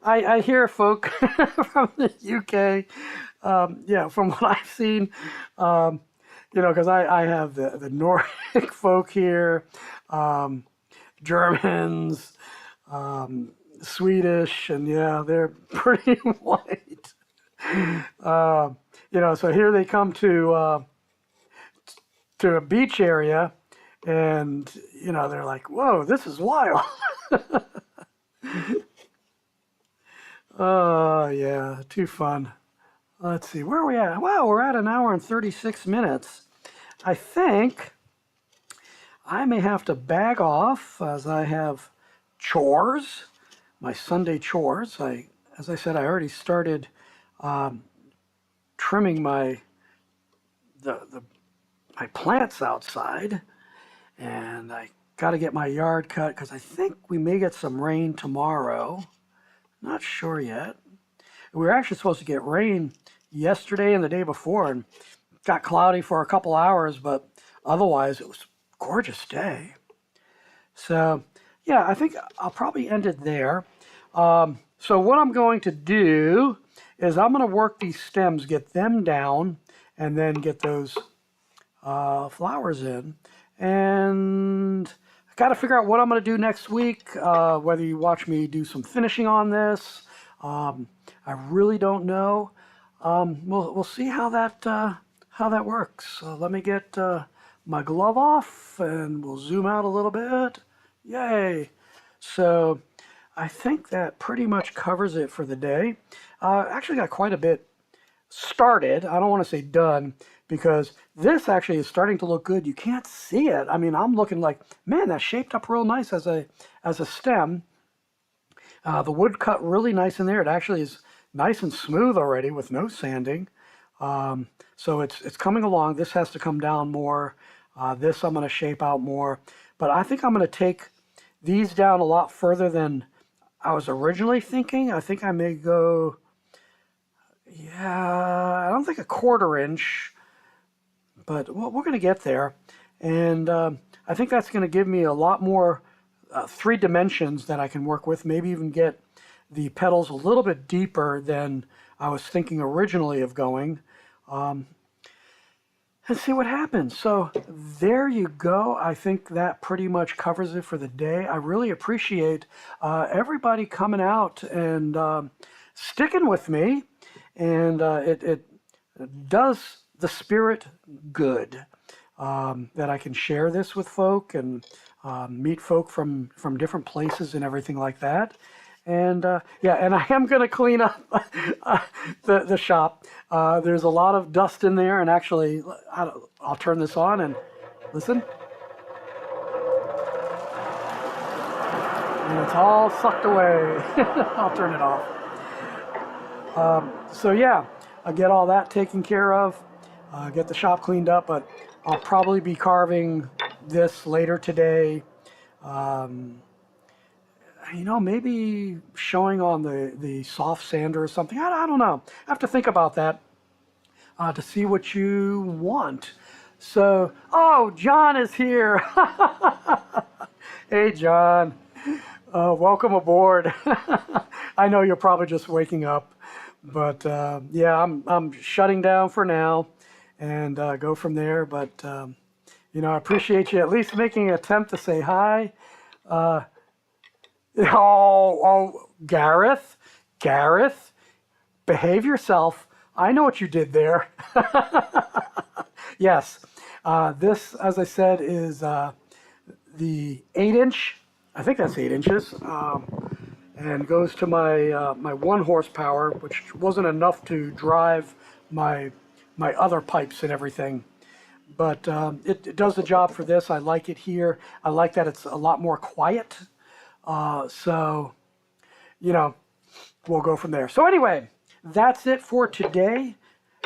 I hear folk from the UK. Yeah, from what I've seen, because I have the Nordic folk here, Germans, Swedish, and yeah, they're pretty white. So here they come to a beach area, and they're like, "Whoa, this is wild." Oh yeah, too fun. Let's see, where are we at? Wow, we're at 1 hour and 36 minutes. I think I may have to bag off as I have chores, my Sunday chores. As I said, I already started trimming my plants outside, and I got to get my yard cut because I think we may get some rain tomorrow. Not sure yet. We were actually supposed to get rain yesterday and the day before, and it got cloudy for a couple hours, but otherwise it was a gorgeous day. So yeah, I think I'll probably end it there. So what I'm going to do is I'm going to work these stems, get them down, and then get those flowers in. And I got to figure out what I'm going to do next week, whether you watch me do some finishing on this. I really don't know. We'll see how that works. Let me get my glove off, and we'll zoom out a little bit. Yay! So I think that pretty much covers it for the day. Actually got quite a bit started. I don't want to say done, because this actually is starting to look good. You can't see it. I mean, I'm looking like, man, that shaped up real nice as a stem. The wood cut really nice in there. It actually is nice and smooth already with no sanding. So it's coming along. This has to come down more. This I'm going to shape out more. But I think I'm going to take these down a lot further than I was originally thinking. I think I may go, yeah, I don't think 1/4 inch, but we're going to get there. And I think that's going to give me a lot more 3 dimensions that I can work with, maybe even get the petals a little bit deeper than I was thinking originally of going, and see what happens. So there you go. I think that pretty much covers it for the day. I really appreciate everybody coming out and sticking with me, and it does the spirit good that I can share this with folk and meet folk from different places and everything like that. And yeah, and I am going to clean up the shop. There's a lot of dust in there, and actually, I'll turn this on and listen. And it's all sucked away. I'll turn it off. So yeah, I'll get all that taken care of, get the shop cleaned up, but I'll probably be carving this later today. Maybe showing on the soft sander or something. I don't know. I have to think about that to see what you want. So, oh, John is here. Hey, John. Welcome aboard. I know you're probably just waking up, but yeah, I'm shutting down for now and go from there. But I appreciate you at least making an attempt to say hi. Gareth, behave yourself. I know what you did there. Yes, this, as I said, is the 8-inch. I think that's 8 inches, and goes to my my 1 horsepower, which wasn't enough to drive my other pipes and everything. But it does the job for this. I like it here. I like that it's a lot more quiet. So, we'll go from there. So anyway, that's it for today.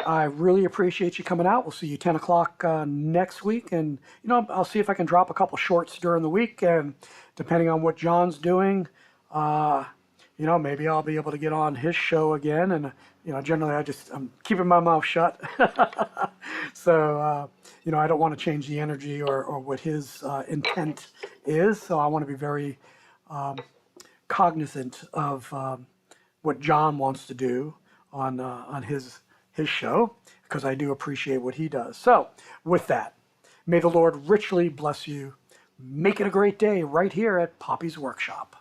I really appreciate you coming out. We'll see you 10 o'clock next week. And, I'll see if I can drop a couple shorts during the week. And depending on what John's doing, maybe I'll be able to get on his show again. And, generally I'm keeping my mouth shut. So, I don't want to change the energy or what his intent is. So I want to be very cognizant of what John wants to do on his show, because I do appreciate what he does. So with that, may the Lord richly bless you. Make it a great day right here at Poppy's Workshop.